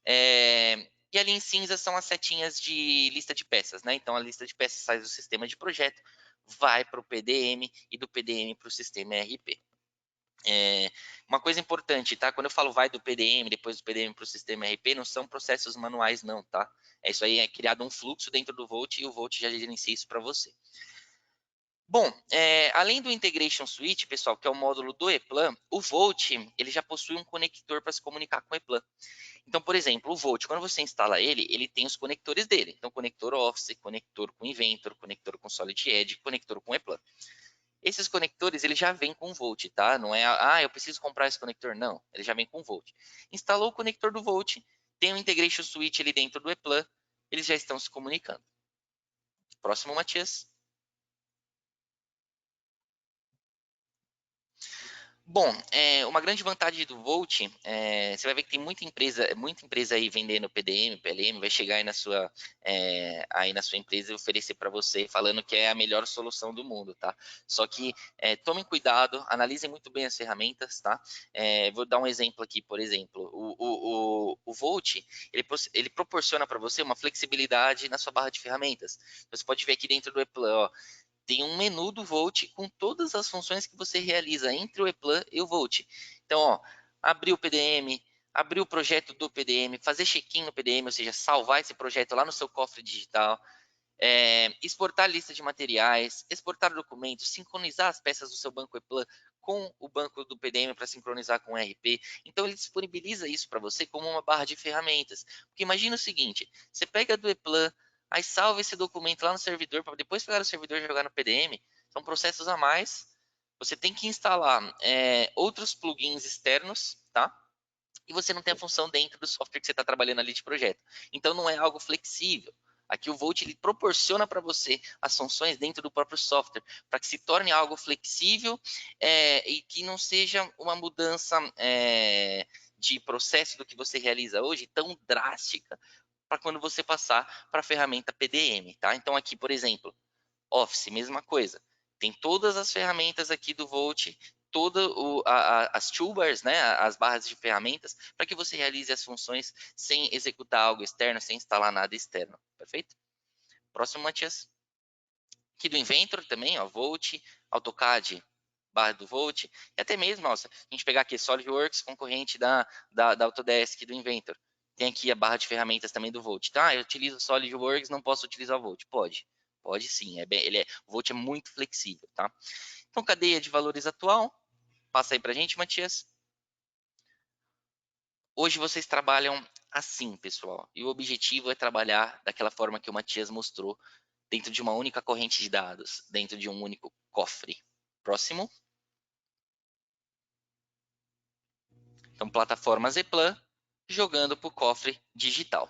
Speaker 1: E ali em cinza são as setinhas de lista de peças, né? Então a lista de peças sai do sistema de projeto, vai para o PDM e do PDM para o sistema ERP. Uma coisa importante, tá? Quando eu falo vai do PDM, depois do PDM para o sistema ERP, não são processos manuais, não, tá? Isso aí é criado um fluxo dentro do Volt e o Volt já gerencia isso para você. Bom, além do Integration Suite, pessoal, que é o módulo do ePlan, o Volt ele já possui um conector para se comunicar com o ePlan. Então, por exemplo, o Volt, quando você instala ele, ele tem os conectores dele. Então, conector Office, conector com Inventor, conector com Solid Edge, conector com ePlan. Esses conectores, ele já vem com Volt, tá? Não é, eu preciso comprar esse conector. Não, ele já vem com Volt. Instalou o conector do Volt, tem o Integration Suite ali dentro do ePlan, eles já estão se comunicando. Próximo, Matias. Bom, uma grande vantagem do Volt, você vai ver que tem muita empresa aí vendendo PDM, PLM, vai chegar aí na sua empresa e oferecer para você, falando que é a melhor solução do mundo, tá? Só que tomem cuidado, analisem muito bem as ferramentas, tá? Vou dar um exemplo aqui, por exemplo, o Volt, ele proporciona para você uma flexibilidade na sua barra de ferramentas. Você pode ver aqui dentro do ePlan, ó, tem um menu do Volt com todas as funções que você realiza entre o ePlan e o Volt. Então, ó, abrir o PDM, abrir o projeto do PDM, fazer check-in no PDM, ou seja, salvar esse projeto lá no seu cofre digital, exportar lista de materiais, exportar documentos, sincronizar as peças do seu banco ePlan com o banco do PDM para sincronizar com o RP. Então, ele disponibiliza isso para você como uma barra de ferramentas. Porque imagina o seguinte, você pega do ePlan, aí salva esse documento lá no servidor, para depois pegar o servidor e jogar no PDM. São processos a mais. Você tem que instalar outros plugins externos, tá? E você não tem a função dentro do software que você está trabalhando ali de projeto. Então, não é algo flexível. Aqui o Volt ele proporciona para você as funções dentro do próprio software, para que se torne algo flexível e que não seja uma mudança de processo do que você realiza hoje tão drástica para quando você passar para a ferramenta PDM, tá? Então aqui, por exemplo, Office, mesma coisa. Tem todas as ferramentas aqui do Volt, todas as toolbars, né, as barras de ferramentas, para que você realize as funções sem executar algo externo, sem instalar nada externo. Perfeito? Próximo, Matias. Aqui do Inventor também, ó, Volt, AutoCAD, barra do Volt, e até mesmo, ó, se a gente pegar aqui SolidWorks, concorrente da Autodesk do Inventor. Tem aqui a barra de ferramentas também do Volt. Tá, eu utilizo SolidWorks, não posso utilizar o Volt. Pode. Pode sim, o Volt é muito flexível, tá? Então, cadeia de valores atual, passa aí pra gente, Matias. Hoje vocês trabalham assim, pessoal, e o objetivo é trabalhar daquela forma que o Matias mostrou, dentro de uma única corrente de dados, dentro de um único cofre. Próximo. Então, plataforma ePlan, jogando para o cofre digital.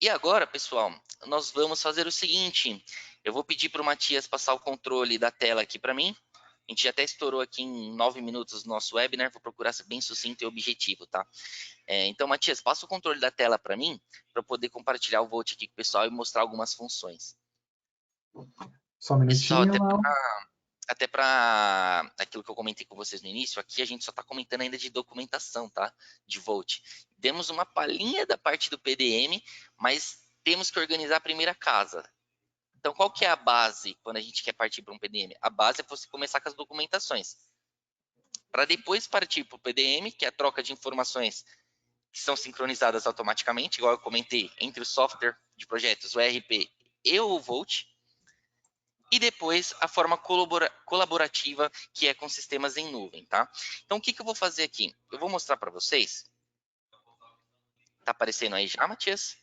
Speaker 1: E agora, pessoal, nós vamos fazer o seguinte. Eu vou pedir para o Matias passar o controle da tela aqui para mim. A gente já até estourou aqui em 9 minutos o nosso webinar. Vou procurar ser bem sucinto e objetivo, tá? Então, Matias, passa o controle da tela para mim, para poder compartilhar o Volt aqui com o pessoal e mostrar algumas funções.
Speaker 2: Só um
Speaker 1: Pessoal,
Speaker 2: minutinho, Léo.
Speaker 1: até para aquilo que eu comentei com vocês no início, aqui a gente só está comentando ainda de documentação, tá? De Volt. Demos uma palhinha da parte do PDM, mas temos que organizar a primeira casa. Então, qual que é a base quando a gente quer partir para um PDM? A base é você começar com as documentações. Para depois partir para o PDM, que é a troca de informações que são sincronizadas automaticamente, igual eu comentei, entre o software de projetos, o ERP e o Volt. E depois a forma colaborativa, que é com sistemas em nuvem, tá? Então, o que eu vou fazer aqui? Eu vou mostrar para vocês. Tá aparecendo aí já, Matias?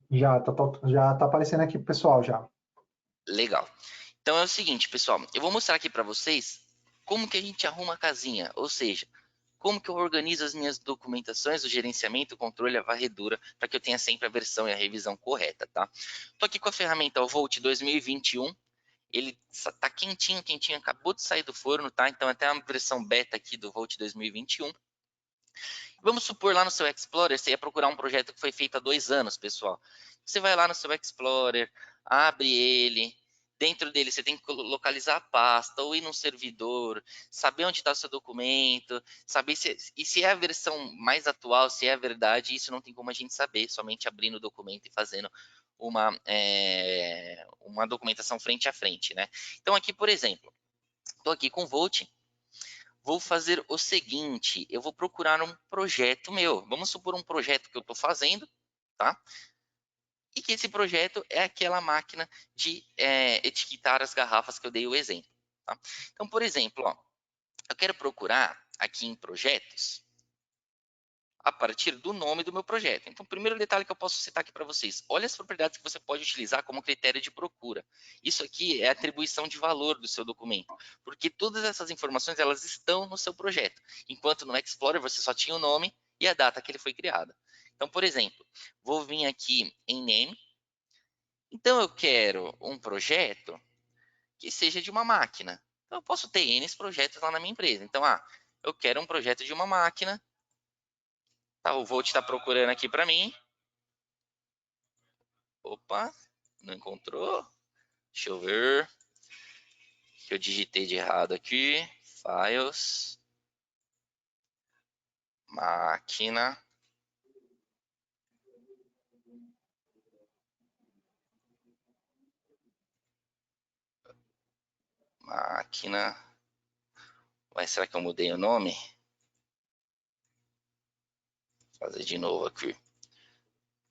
Speaker 2: Já tá aparecendo aqui pro pessoal já.
Speaker 1: Legal. Então é o seguinte, pessoal, eu vou mostrar aqui para vocês como que a gente arruma a casinha, ou seja, como que eu organizo as minhas documentações, o gerenciamento, o controle, a varredura, para que eu tenha sempre a versão e a revisão correta, tá? Tô aqui com a ferramenta o Volt 2021, ele tá quentinho, acabou de sair do forno, tá? Então até uma versão beta aqui do Volt 2021. Vamos supor lá no seu Explorer, você ia procurar um projeto que foi feito há 2 anos, pessoal. Você vai lá no seu Explorer, abre ele, dentro dele você tem que localizar a pasta, ou ir num servidor, saber onde está o seu documento, saber se é a versão mais atual, se é verdade, isso não tem como a gente saber, somente abrindo o documento e fazendo uma documentação frente a frente, né? Então aqui, por exemplo, estou aqui com o Volt, vou fazer o seguinte, eu vou procurar um projeto meu. Vamos supor um projeto que eu estou fazendo, tá? E que esse projeto é aquela máquina de etiquetar as garrafas que eu dei o exemplo. Tá? Então, por exemplo, ó, eu quero procurar aqui em projetos a partir do nome do meu projeto. Então, o primeiro detalhe que eu posso citar aqui para vocês, olha as propriedades que você pode utilizar como critério de procura. Isso aqui é a atribuição de valor do seu documento, porque todas essas informações elas estão no seu projeto, enquanto no Explorer você só tinha o nome e a data que ele foi criado. Então, por exemplo, vou vir aqui em Name, então eu quero um projeto que seja de uma máquina. Então, eu posso ter N projetos lá na minha empresa. Então, eu quero um projeto de uma máquina. Tá, o Volt está procurando aqui para mim. Opa, não encontrou? Deixa eu ver. Que eu digitei de errado aqui. Files. Máquina. Máquina. Ué, será que eu mudei o nome? Vou fazer de novo aqui.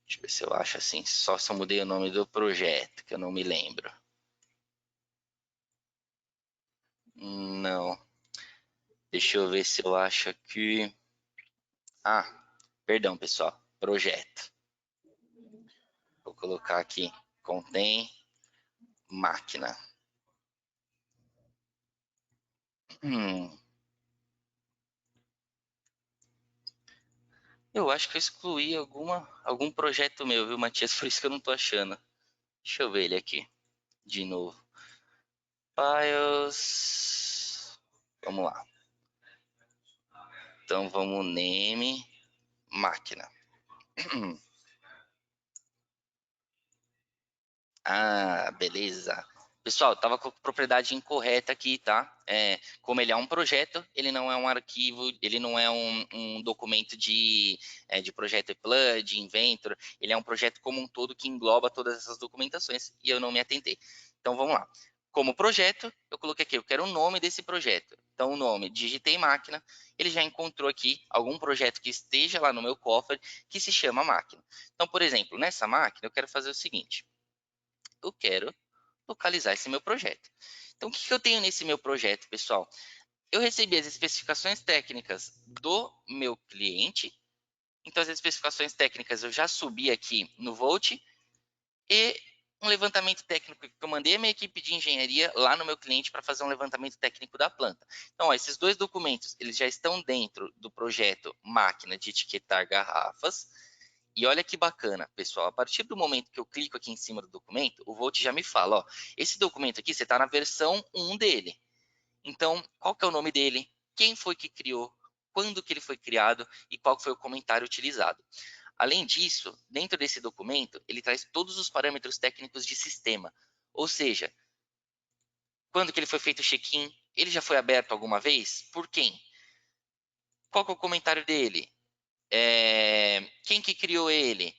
Speaker 1: Deixa eu ver se eu acho assim. Só se eu mudei o nome do projeto, que eu não me lembro. Não. Deixa eu ver se eu acho aqui. Perdão, pessoal. Projeto. Vou colocar aqui. Contém máquina. Eu acho que eu excluí algum projeto meu, viu, Matias? Por isso que eu não tô achando. Deixa eu ver ele aqui. De novo. Files. Vamos lá. Então vamos name máquina. Beleza. Pessoal, estava com a propriedade incorreta aqui, tá? Como ele é um projeto, ele não é um arquivo, ele não é um documento de projeto EPLAN, de Inventor, ele é um projeto como um todo que engloba todas essas documentações e eu não me atentei. Então vamos lá. Como projeto, eu coloquei aqui, eu quero o nome desse projeto. Então o nome, digitei máquina, ele já encontrou aqui algum projeto que esteja lá no meu cofre que se chama máquina. Então, por exemplo, nessa máquina eu quero fazer o seguinte, eu quero localizar esse meu projeto. Então, o que eu tenho nesse meu projeto, pessoal? Eu recebi as especificações técnicas do meu cliente. Então, as especificações técnicas eu já subi aqui no Volt. E um levantamento técnico que eu mandei a minha equipe de engenharia lá no meu cliente para fazer um levantamento técnico da planta. Então, ó, esses dois documentos, eles já estão dentro do projeto Máquina de Etiquetar Garrafas. E olha que bacana, pessoal, a partir do momento que eu clico aqui em cima do documento, o Volt já me fala, ó, esse documento aqui, você está na versão 1 dele. Então, qual que é o nome dele? Quem foi que criou? Quando que ele foi criado? E qual foi o comentário utilizado? Além disso, dentro desse documento, ele traz todos os parâmetros técnicos de sistema. Ou seja, quando que ele foi feito o check-in? Ele já foi aberto alguma vez? Por quem? Qual que é o comentário dele? Quem que criou ele?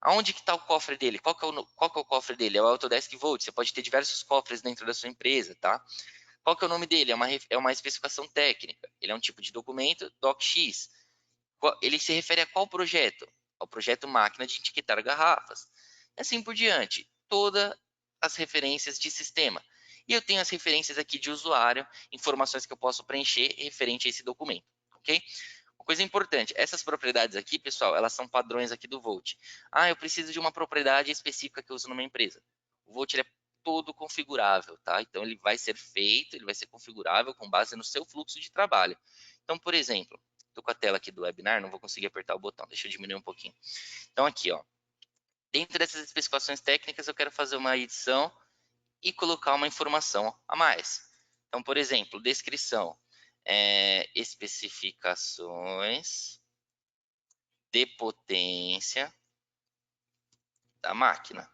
Speaker 1: Aonde que está o cofre dele? Qual que é o cofre dele? É o Autodesk Vault. Você pode ter diversos cofres dentro da sua empresa, tá? Qual que é o nome dele? É uma especificação técnica. Ele é um tipo de documento, DocX. Ele se refere a qual projeto? Ao projeto Máquina de Etiquetar Garrafas. E assim por diante. Todas as referências de sistema. E eu tenho as referências aqui de usuário, informações que eu posso preencher referente a esse documento, ok? Uma coisa importante, essas propriedades aqui, pessoal, elas são padrões aqui do Volt. Ah, eu preciso de uma propriedade específica que eu uso numa empresa. O Volt ele é todo configurável, tá? Então ele vai ser feito, ele vai ser configurável com base no seu fluxo de trabalho. Então, por exemplo, estou com a tela aqui do webinar, não vou conseguir apertar o botão, deixa eu diminuir um pouquinho. Então aqui, ó, dentro dessas especificações técnicas eu quero fazer uma edição e colocar uma informação a mais. Então, por exemplo, descrição, especificações de potência da máquina.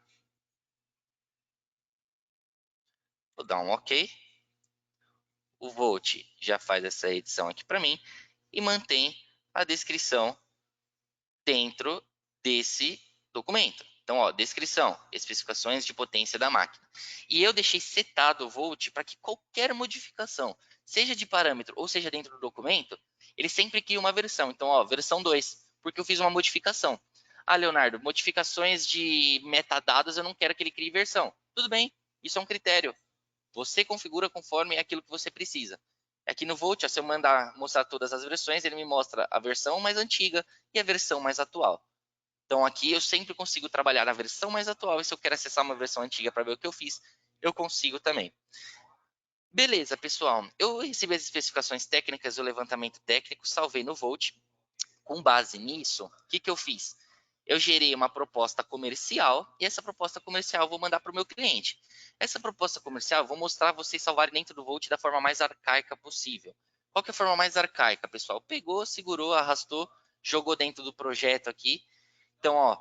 Speaker 1: Vou dar um OK. O Volt já faz essa edição aqui para mim e mantém a descrição dentro desse documento. Então, ó, descrição, especificações de potência da máquina. E eu deixei setado o Volt para que qualquer modificação, seja de parâmetro ou seja dentro do documento, ele sempre cria uma versão. Então, ó, versão 2, porque eu fiz uma modificação. Ah, Leonardo, modificações de metadados eu não quero que ele crie versão. Tudo bem, isso é um critério. Você configura conforme aquilo que você precisa. Aqui no Volt, se eu mandar mostrar todas as versões, ele me mostra a versão mais antiga e a versão mais atual. Então aqui eu sempre consigo trabalhar a versão mais atual, e se eu quero acessar uma versão antiga para ver o que eu fiz, eu consigo também. Beleza, pessoal. Eu recebi as especificações técnicas, o levantamento técnico, salvei no Volt. Com base nisso, o que eu fiz? Eu gerei uma proposta comercial e essa proposta comercial eu vou mandar para o meu cliente. Essa proposta comercial eu vou mostrar vocês salvarem dentro do Volt da forma mais arcaica possível. Qual que é a forma mais arcaica, pessoal? Pegou, segurou, arrastou, jogou dentro do projeto aqui. Então, ó,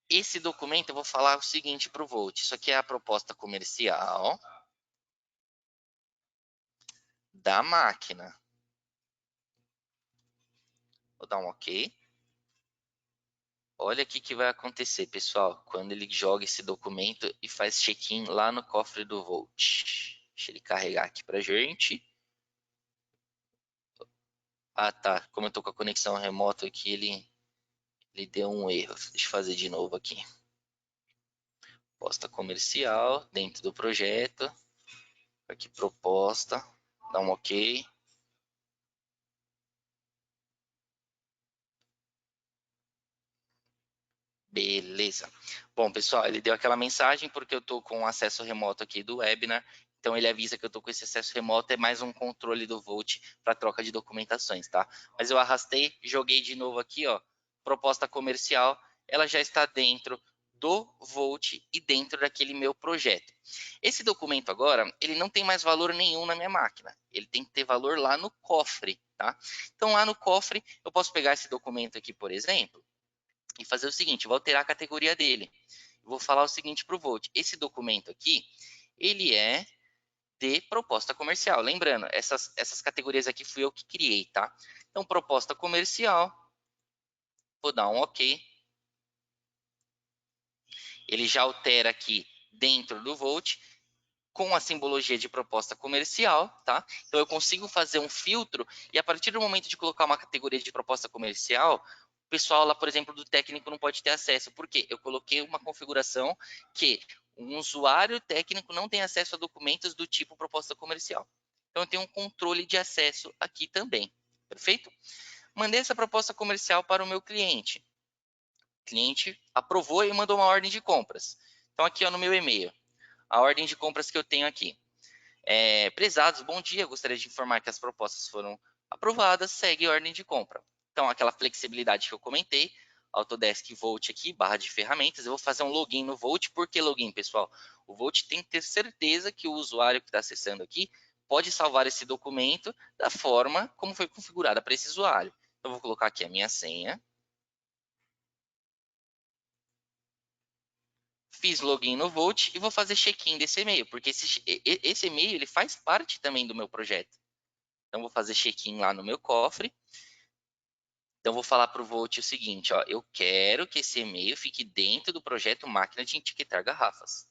Speaker 1: esse documento eu vou falar o seguinte para o Volt. Isso aqui é a proposta comercial da máquina. Vou dar um OK. Olha o que vai acontecer, pessoal, quando ele joga esse documento e faz check-in lá no cofre do Volt. Deixa ele carregar aqui pra gente. Ah, tá. Como eu tô com a conexão remota aqui, ele deu um erro. Deixa eu fazer de novo aqui. Proposta comercial dentro do projeto. Aqui, proposta. Dá um OK. Beleza. Bom, pessoal, ele deu aquela mensagem porque eu estou com acesso remoto aqui do webinar. Então, ele avisa que eu estou com esse acesso remoto. É mais um controle do Volt para troca de documentações, tá? Mas eu arrastei, joguei de novo aqui, ó. Proposta comercial, ela já está dentro do Volt e dentro daquele meu projeto. Esse documento agora, ele não tem mais valor nenhum na minha máquina. Ele tem que ter valor lá no cofre, tá? Então, lá no cofre, eu posso pegar esse documento aqui, por exemplo, e fazer o seguinte, vou alterar a categoria dele. Vou falar o seguinte para o Volt, esse documento aqui, ele é de proposta comercial. Lembrando, essas categorias aqui fui eu que criei, tá? Então, proposta comercial, vou dar um OK. Ele já altera aqui dentro do Volt, com a simbologia de proposta comercial, tá? Então, eu consigo fazer um filtro e a partir do momento de colocar uma categoria de proposta comercial, o pessoal lá, por exemplo, do técnico não pode ter acesso. Por quê? Eu coloquei uma configuração que um usuário técnico não tem acesso a documentos do tipo proposta comercial. Então, eu tenho um controle de acesso aqui também. Perfeito? Mandei essa proposta comercial para o meu cliente. O cliente aprovou e mandou uma ordem de compras. Então, aqui ó, no meu e-mail, a ordem de compras que eu tenho aqui. Prezados, bom dia, gostaria de informar que as propostas foram aprovadas, segue a ordem de compra. Então, aquela flexibilidade que eu comentei, Autodesk Volt aqui, barra de ferramentas, eu vou fazer um login no Volt. Por que login, pessoal? O Volt tem que ter certeza que o usuário que está acessando aqui pode salvar esse documento da forma como foi configurada para esse usuário. Então, eu vou colocar aqui a minha senha. Fiz login no Volt e vou fazer check-in desse e-mail, porque esse e-mail ele faz parte também do meu projeto. Então, vou fazer check-in lá no meu cofre. Então, vou falar para o Volt o seguinte, ó, eu quero que esse e-mail fique dentro do projeto Máquina de Etiquetar Garrafas.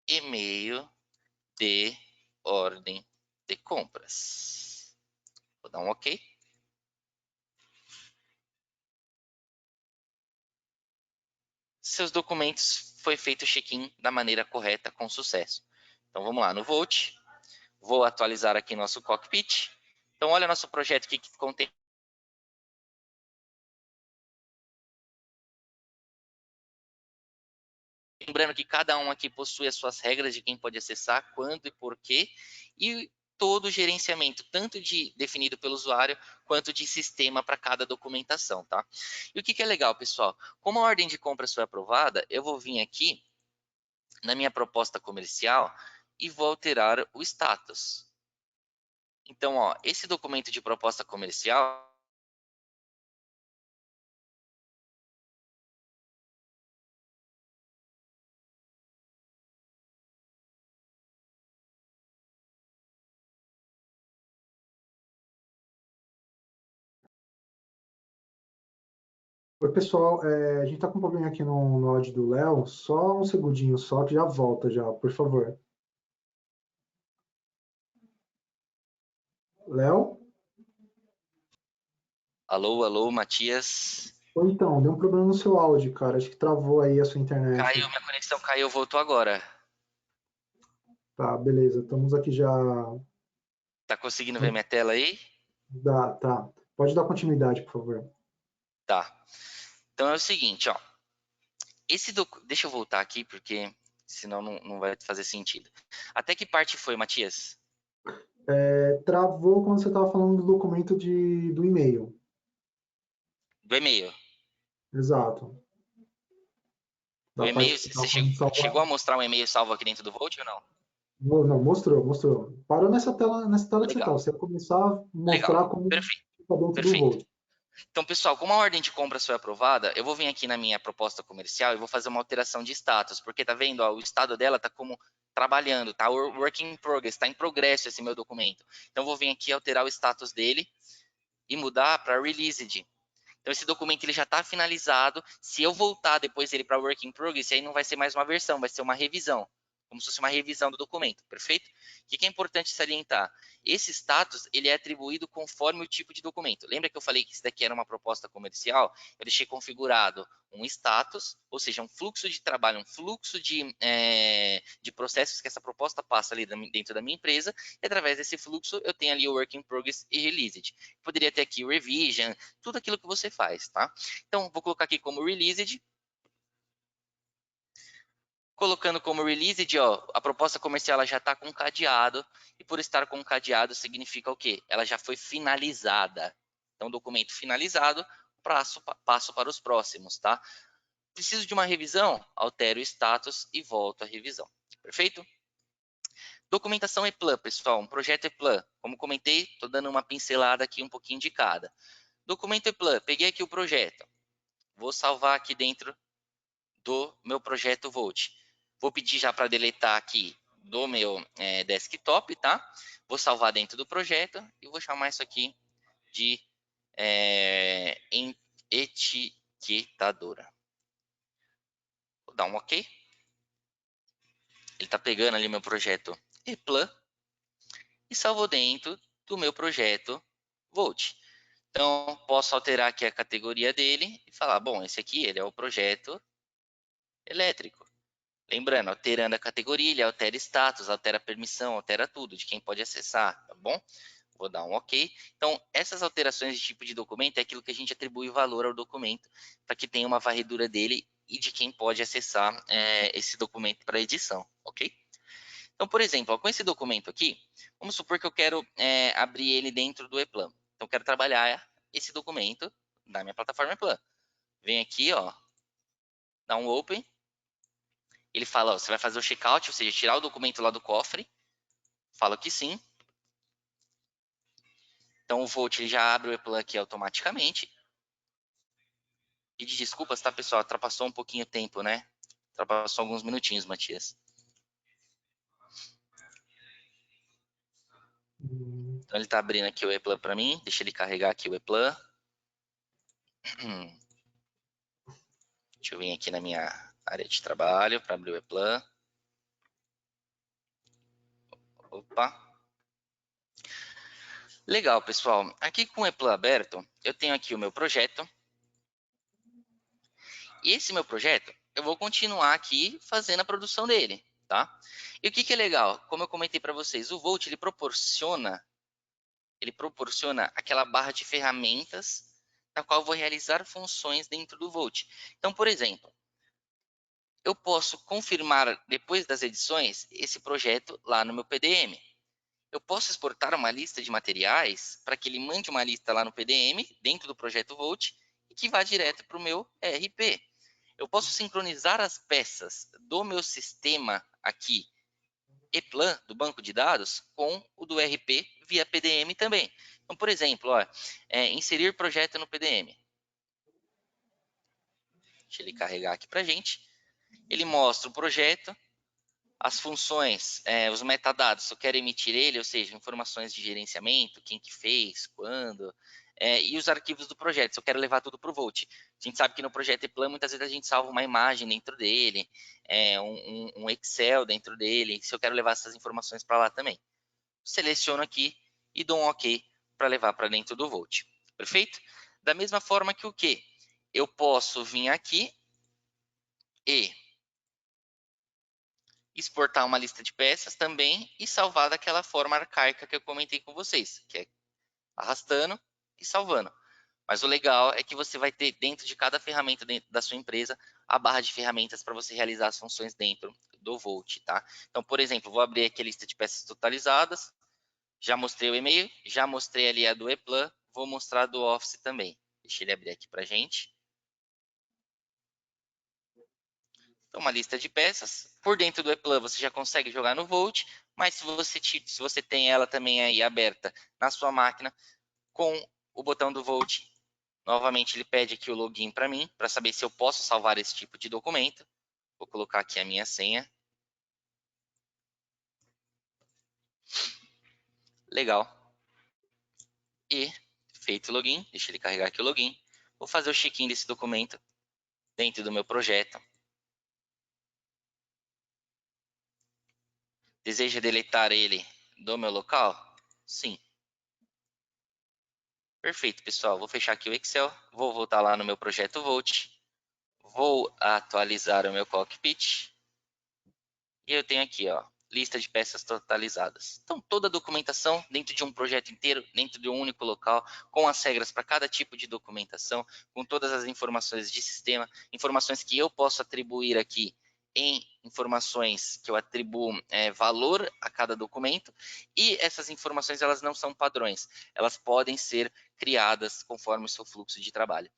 Speaker 1: E-mail de ordem de compras. Vou dar um OK. Seus documentos foi feito o check-in da maneira correta, com sucesso. Então, vamos lá no Volt. Vou atualizar aqui nosso cockpit. Então, olha nosso projeto aqui que contém. Lembrando que cada um aqui possui as suas regras de quem pode acessar, quando e por quê, e todo o gerenciamento, tanto definido pelo usuário, quanto de sistema para cada documentação, tá? E o que é legal, pessoal? Como a ordem de compras foi aprovada, eu vou vir aqui na minha proposta comercial e vou alterar o status. Então, ó, esse documento de proposta comercial,
Speaker 2: Oi, pessoal, a gente está com um problema aqui no áudio do Léo, só um segundinho só que já volta já, por favor. Léo?
Speaker 1: alô, alô, Matias.
Speaker 2: Ou então, deu um problema no seu áudio, cara, acho que travou aí a sua internet.
Speaker 1: Caiu, minha conexão caiu, voltou agora.
Speaker 2: Tá, beleza, estamos aqui já.
Speaker 1: Tá conseguindo ver minha tela aí?
Speaker 2: Tá. Pode dar continuidade, por favor.
Speaker 1: Tá. Então é o seguinte, ó. Deixa eu voltar aqui, porque senão não vai fazer sentido. Até que parte foi, Matias?
Speaker 2: Travou quando você estava falando do documento do e-mail.
Speaker 1: Do e-mail.
Speaker 2: Exato.
Speaker 1: O
Speaker 2: Da parte
Speaker 1: e-mail,
Speaker 2: que você
Speaker 1: você
Speaker 2: estava falando de
Speaker 1: chegou
Speaker 2: salvar.
Speaker 1: a mostrar um e-mail salvo aqui dentro do Volt ou não?
Speaker 2: Não, mostrou. Parou nessa tela que você está.
Speaker 1: Legal,
Speaker 2: Você ia começar a
Speaker 1: legal.
Speaker 2: mostrar como
Speaker 1: Perfeito,
Speaker 2: fica dentro do
Speaker 1: perfeito.
Speaker 2: Volt.
Speaker 1: Então, pessoal, como a ordem de compras foi aprovada, eu vou vir aqui na minha proposta comercial e vou fazer uma alteração de status, porque tá vendo, ó, o estado dela tá como trabalhando, tá work in progress, tá em progresso esse meu documento. Então, eu vou vir aqui alterar o status dele e mudar para released. Então, esse documento ele já está finalizado. Se eu voltar depois ele para Work in Progress, aí não vai ser mais uma versão, vai ser uma revisão. Como se fosse uma revisão do documento, perfeito? O que é importante salientar? Esse status ele é atribuído conforme o tipo de documento. Lembra que eu falei que isso daqui era uma proposta comercial? Eu deixei configurado um status, ou seja, um fluxo de trabalho, um fluxo de processos que essa proposta passa ali dentro da minha empresa, e através desse fluxo eu tenho ali o Work in Progress e Released. Poderia ter aqui o Revision, tudo aquilo que você faz, tá? Então, vou colocar aqui como Released. Colocando como Released, ó, a proposta comercial ela já está com cadeado, e por estar com cadeado significa o quê? Ela já foi finalizada. Então, documento finalizado, passo para os próximos, tá? Preciso de uma revisão? Altero o status e volto à revisão. Perfeito? Documentação EPLAN, pessoal, um projeto EPLAN. Como comentei, estou dando uma pincelada aqui, um pouquinho de cada. Documento EPLAN, peguei aqui o projeto. Vou salvar aqui dentro do meu projeto Volt. Vou pedir já para deletar aqui do meu desktop, tá? Vou salvar dentro do projeto e vou chamar isso aqui de etiquetadora. Vou dar um OK. Ele está pegando ali meu projeto ePlan e salvou dentro do meu projeto Volt. Então, posso alterar aqui a categoria dele e falar, bom, esse aqui ele é o projeto elétrico. Lembrando, alterando a categoria, ele altera status, altera permissão, altera tudo de quem pode acessar, tá bom? Vou dar um OK. Então, essas alterações de tipo de documento é aquilo que a gente atribui valor ao documento para que tenha uma varredura dele e de quem pode acessar esse documento para edição, ok? Então, por exemplo, ó, com esse documento aqui, vamos supor que eu quero abrir ele dentro do ePlan. Então, eu quero trabalhar esse documento da minha plataforma ePlan. Vem aqui, ó, dá um Open. Ele fala, ó, você vai fazer o checkout, ou seja, tirar o documento lá do cofre. Falo que sim. Então, o Volt ele já abre o ePlan aqui automaticamente. Pedir desculpas, tá, pessoal? Ultrapassou um pouquinho o tempo, né? Ultrapassou alguns minutinhos, Matias. Então, ele tá abrindo aqui o ePlan para mim. Deixa ele carregar aqui o ePlan. Deixa eu vir aqui na minha área de trabalho para abrir o ePlan. Opa. Legal, pessoal. Aqui com o ePlan aberto, eu tenho aqui o meu projeto. E esse meu projeto, eu vou continuar aqui fazendo a produção dele, tá? E o que é legal? Como eu comentei para vocês, o Volt, ele proporciona aquela barra de ferramentas na qual eu vou realizar funções dentro do Volt. Então, por exemplo, eu posso confirmar, depois das edições, esse projeto lá no meu PDM. Eu posso exportar uma lista de materiais para que ele mande uma lista lá no PDM, dentro do projeto Volt, e que vá direto para o meu ERP. Eu posso sincronizar as peças do meu sistema aqui, ePlan, do banco de dados, com o do ERP via PDM também. Então, por exemplo, ó, inserir projeto no PDM. Deixa ele carregar aqui para a gente. Ele mostra o projeto, as funções, os metadados, se eu quero emitir ele, ou seja, informações de gerenciamento, quem que fez, quando, e os arquivos do projeto, se eu quero levar tudo para o Volt. A gente sabe que no projeto ePlan, muitas vezes a gente salva uma imagem dentro dele, um Excel dentro dele, se eu quero levar essas informações para lá também. Seleciono aqui e dou um OK para levar para dentro do Volt. Perfeito? Da mesma forma que o quê? Eu posso vir aqui e exportar uma lista de peças também e salvar daquela forma arcaica que eu comentei com vocês, que é arrastando e salvando. Mas o legal é que você vai ter dentro de cada ferramenta dentro da sua empresa a barra de ferramentas para você realizar as funções dentro do Volt, tá? Então, por exemplo, vou abrir aqui a lista de peças totalizadas, já mostrei o e-mail, já mostrei ali a do ePlan, vou mostrar a do Office também. Deixa ele abrir aqui para a gente. Então, uma lista de peças. Por dentro do ePlan você já consegue jogar no Volt, mas se você tem ela também aí aberta na sua máquina, com o botão do Volt, novamente ele pede aqui o login para mim, para saber se eu posso salvar esse tipo de documento. Vou colocar aqui a minha senha. Legal. E feito o login, deixa ele carregar aqui o login. Vou fazer o check-in desse documento dentro do meu projeto. Deseja deletar ele do meu local? Sim. Perfeito, pessoal. Vou fechar aqui o Excel. Vou voltar lá no meu projeto Volt. Vou atualizar o meu cockpit. E eu tenho aqui, ó, lista de peças totalizadas. Então, toda a documentação dentro de um projeto inteiro, dentro de um único local, com as regras para cada tipo de documentação, com todas as informações de sistema, informações que eu posso atribuir aqui em informações que eu atribuo valor a cada documento, e essas informações elas não são padrões, elas podem ser criadas conforme o seu fluxo de trabalho.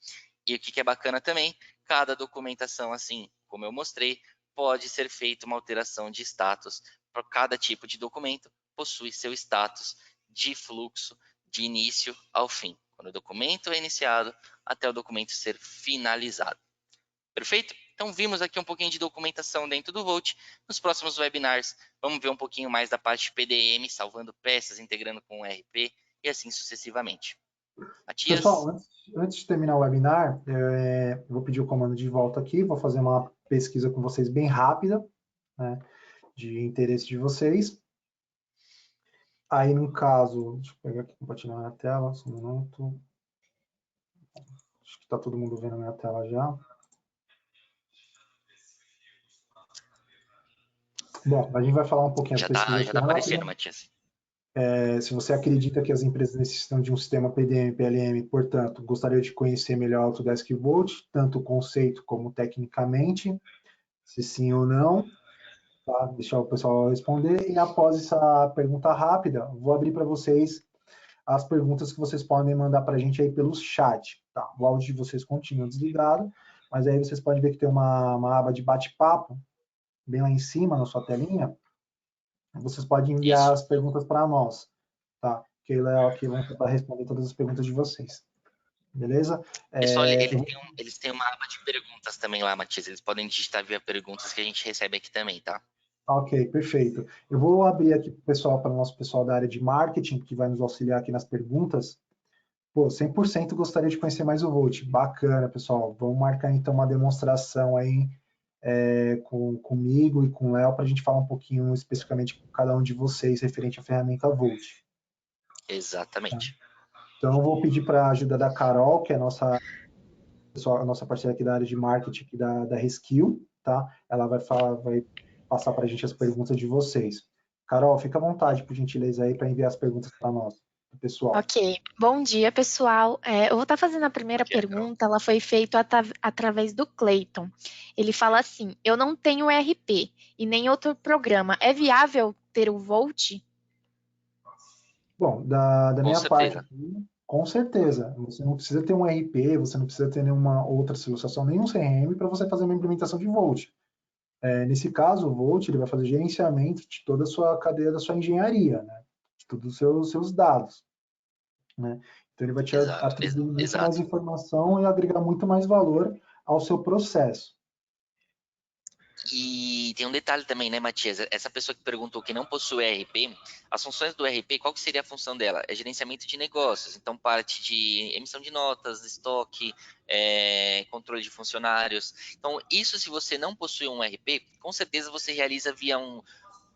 Speaker 1: E o que é bacana também, cada documentação, assim como eu mostrei, pode ser feita uma alteração de status para cada tipo de documento, possui seu status de fluxo de início ao fim, quando o documento é iniciado até o documento ser finalizado. Perfeito? Então vimos aqui um pouquinho de documentação dentro do Volt. Nos próximos webinars vamos ver um pouquinho mais da parte PDM, salvando peças, integrando com o ERP e assim sucessivamente. Matias?
Speaker 2: Pessoal, antes de terminar o webinar, vou pedir o comando de volta aqui, vou fazer uma pesquisa com vocês bem rápida, né, de interesse de vocês. Aí, no caso, deixa eu pegar aqui, compartilhar na tela, só um minuto. Acho que está todo mundo vendo a minha tela já. Bom, a gente vai falar um pouquinho, as
Speaker 1: Já
Speaker 2: pesquisas
Speaker 1: tá
Speaker 2: aqui rápidas.
Speaker 1: aparecendo, Matias.
Speaker 2: Se você acredita que as empresas necessitam de um sistema PDM, PLM, portanto, gostaria de conhecer melhor a Autodesk Volt, tanto o conceito como tecnicamente, se sim ou não, tá? Deixar o pessoal responder. E após essa pergunta rápida, vou abrir para vocês as perguntas que vocês podem mandar para a gente aí pelo chat, tá? O áudio de vocês continua desligado, mas aí vocês podem ver que tem uma aba de bate-papo bem lá em cima na sua telinha. Vocês podem enviar
Speaker 1: Isso.
Speaker 2: as perguntas para nós, tá? Que o Léo aqui vão tentar responder todas as perguntas de vocês. Beleza?
Speaker 1: Pessoal, eles têm uma aba de perguntas também lá, Matias. Eles podem digitar via perguntas que a gente recebe aqui também, tá?
Speaker 2: Ok, perfeito. Eu vou abrir aqui para o pessoal, para o nosso pessoal da área de marketing, que vai nos auxiliar aqui nas perguntas. Pô, 100% gostaria de conhecer mais o Volt. Bacana, pessoal. Vamos marcar então uma demonstração aí comigo e com o Léo para a gente falar um pouquinho especificamente com cada um de vocês referente à ferramenta Volt.
Speaker 1: Exatamente.
Speaker 2: Então, eu vou pedir para a ajuda da Carol, que é a nossa parceira aqui da área de marketing aqui da Reskill, tá? Ela vai passar para a gente as perguntas de vocês. Carol, fica à vontade, por gentileza, aí, para enviar as perguntas para nós, pessoal.
Speaker 3: Ok, bom dia, pessoal. Eu vou estar fazendo a primeira pergunta, ela foi feita através do Clayton. Ele fala assim, eu não tenho ERP e nem outro programa, é viável ter o Volt?
Speaker 2: Bom, da
Speaker 1: Com
Speaker 2: minha parte
Speaker 1: certeza.
Speaker 2: aqui, com certeza. Você não precisa ter um RP, você não precisa ter nenhuma outra solução, nenhum CRM para você fazer uma implementação de Volt. Nesse caso, o Volt ele vai fazer gerenciamento de toda a sua cadeia da sua engenharia, né? De todos os seus dados, né? Então, ele vai te
Speaker 1: Exato,
Speaker 2: atribuir muito mais
Speaker 1: exato.
Speaker 2: informação e agregar muito mais valor ao seu processo.
Speaker 1: E tem um detalhe também, né, Matias? Essa pessoa que perguntou que não possui ERP, as funções do ERP, qual que seria a função dela? É gerenciamento de negócios, então parte de emissão de notas, estoque, controle de funcionários. Então, isso se você não possui um ERP, com certeza você realiza via um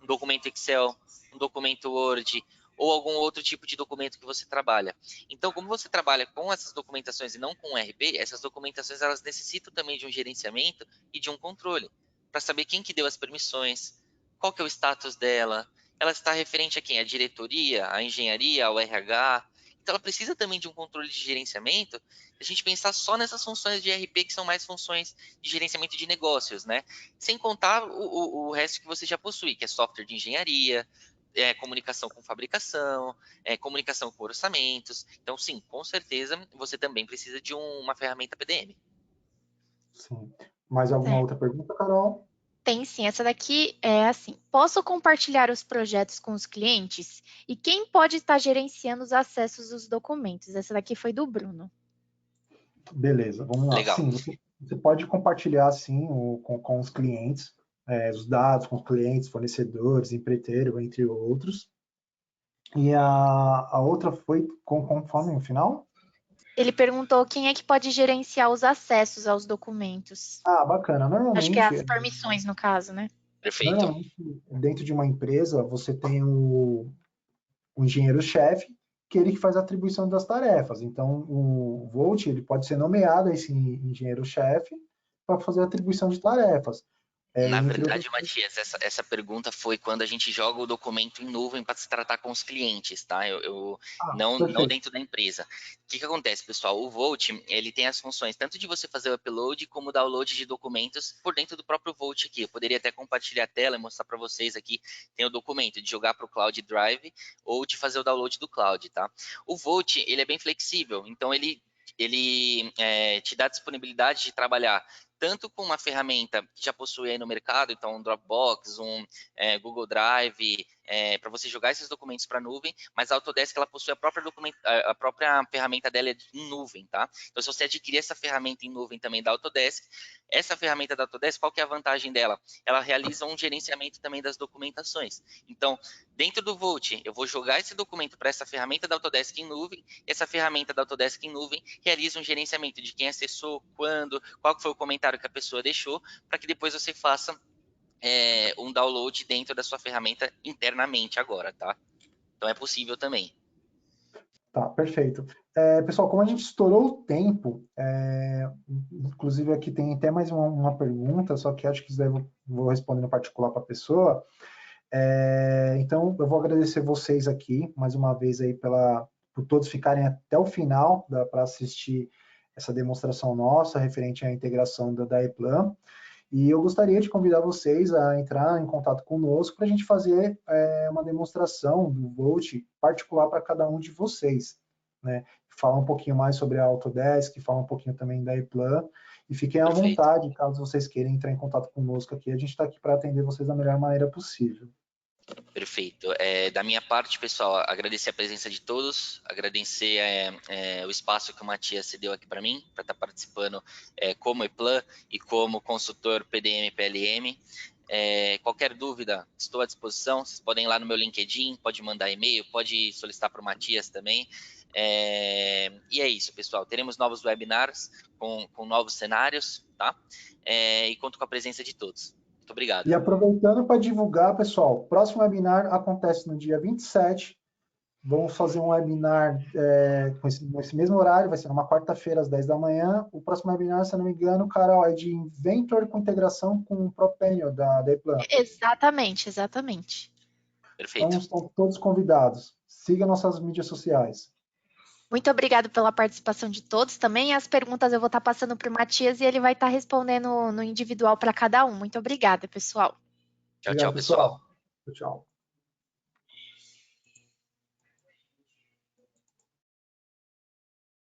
Speaker 1: documento Excel, um documento Word, ou algum outro tipo de documento que você trabalha. Então, como você trabalha com essas documentações e não com o ERP, essas documentações elas necessitam também de um gerenciamento e de um controle para saber quem que deu as permissões, qual que é o status dela, ela está referente a quem? A diretoria, a engenharia, ao RH. Então ela precisa também de um controle de gerenciamento, a gente pensar só nessas funções de ERP que são mais funções de gerenciamento de negócios, né? Sem contar o resto que você já possui, que é software de engenharia, comunicação com fabricação, comunicação com orçamentos. Então, sim, com certeza você também precisa de uma ferramenta PDM.
Speaker 2: Sim. Mais alguma outra pergunta, Carol?
Speaker 3: Tem sim, essa daqui é assim, posso compartilhar os projetos com os clientes? E quem pode estar gerenciando os acessos dos documentos? Essa daqui foi do Bruno.
Speaker 2: Beleza, vamos lá.
Speaker 1: Legal.
Speaker 2: Sim, você pode compartilhar, sim, com os clientes, os dados com os clientes, fornecedores, empreiteiro, entre outros. E a outra foi conforme no final?
Speaker 3: Ele perguntou quem é que pode gerenciar os acessos aos documentos.
Speaker 2: Ah, bacana.
Speaker 3: Acho que é as permissões, no caso, né?
Speaker 1: Perfeito.
Speaker 2: Normalmente, dentro de uma empresa, você tem o engenheiro-chefe, que ele que faz a atribuição das tarefas. Então, o Volt ele pode ser nomeado esse engenheiro-chefe para fazer a atribuição de tarefas.
Speaker 1: Na
Speaker 2: Entre outras
Speaker 1: verdade, Matias, essa pergunta foi quando a gente joga o documento em nuvem para se tratar com os clientes, tá? Não
Speaker 2: perfeito.
Speaker 1: dentro da empresa. O que acontece, pessoal? O Volt, ele tem as funções tanto de você fazer o upload como o download de documentos por dentro do próprio Volt aqui. Eu poderia até compartilhar a tela e mostrar para vocês aqui. Tem o documento de jogar para o Cloud Drive ou de fazer o download do Cloud, tá? O Volt, ele é bem flexível, então ele te dá disponibilidade de trabalhar tanto com uma ferramenta que já possui aí no mercado, então um Dropbox, Google Drive, para você jogar esses documentos para a nuvem, mas a Autodesk ela possui a própria ferramenta dela em nuvem, tá? Então, se você adquirir essa ferramenta em nuvem também da Autodesk, essa ferramenta da Autodesk, qual que é a vantagem dela? Ela realiza um gerenciamento também das documentações. Então, dentro do Volt, eu vou jogar esse documento para essa ferramenta da Autodesk em nuvem, e essa ferramenta da Autodesk em nuvem realiza um gerenciamento de quem acessou, quando, qual foi o comentário que a pessoa deixou, para que depois você faça um download dentro da sua ferramenta internamente agora, tá? Então é possível também.
Speaker 2: Tá, perfeito. Pessoal, como a gente estourou o tempo, inclusive aqui tem até mais uma pergunta, só que acho que isso daí eu vou responder no particular para a pessoa. Então, eu vou agradecer vocês aqui, mais uma vez, aí por todos ficarem até o final para assistir essa demonstração nossa, referente à integração da ePlan. E eu gostaria de convidar vocês a entrar em contato conosco para a gente fazer uma demonstração do Volt particular para cada um de vocês, né? Falar um pouquinho mais sobre a Autodesk, falar um pouquinho também da ePlan, e fiquem à vontade, caso vocês queiram entrar em contato conosco aqui, a gente está aqui para atender vocês da melhor maneira possível.
Speaker 1: Perfeito. Da minha parte, pessoal, agradecer a presença de todos, agradecer o espaço que o Matias cedeu aqui para mim, para estar participando como ePlan e como consultor PDM-PLM. Qualquer dúvida, estou à disposição. Vocês podem ir lá no meu LinkedIn, pode mandar e-mail, pode solicitar para o Matias também. E é isso, pessoal. Teremos novos webinars com novos cenários, tá? E conto com a presença de todos. Muito obrigado.
Speaker 2: E aproveitando para divulgar, pessoal, o próximo webinar acontece no dia 27. Vamos fazer um webinar nesse mesmo horário, vai ser numa quarta-feira, às 10 da manhã. O próximo webinar, se eu não me engano, Carol, é de Inventor com integração com o Propenio da ePlan.
Speaker 3: Exatamente, exatamente.
Speaker 1: Perfeito.
Speaker 2: Então, estão todos convidados. Siga nossas mídias sociais.
Speaker 3: Muito obrigado pela participação de todos também. As perguntas eu vou estar passando para o Matias e ele vai estar respondendo no individual para cada um. Muito obrigada, pessoal.
Speaker 1: Tchau, tchau, pessoal.
Speaker 2: Tchau.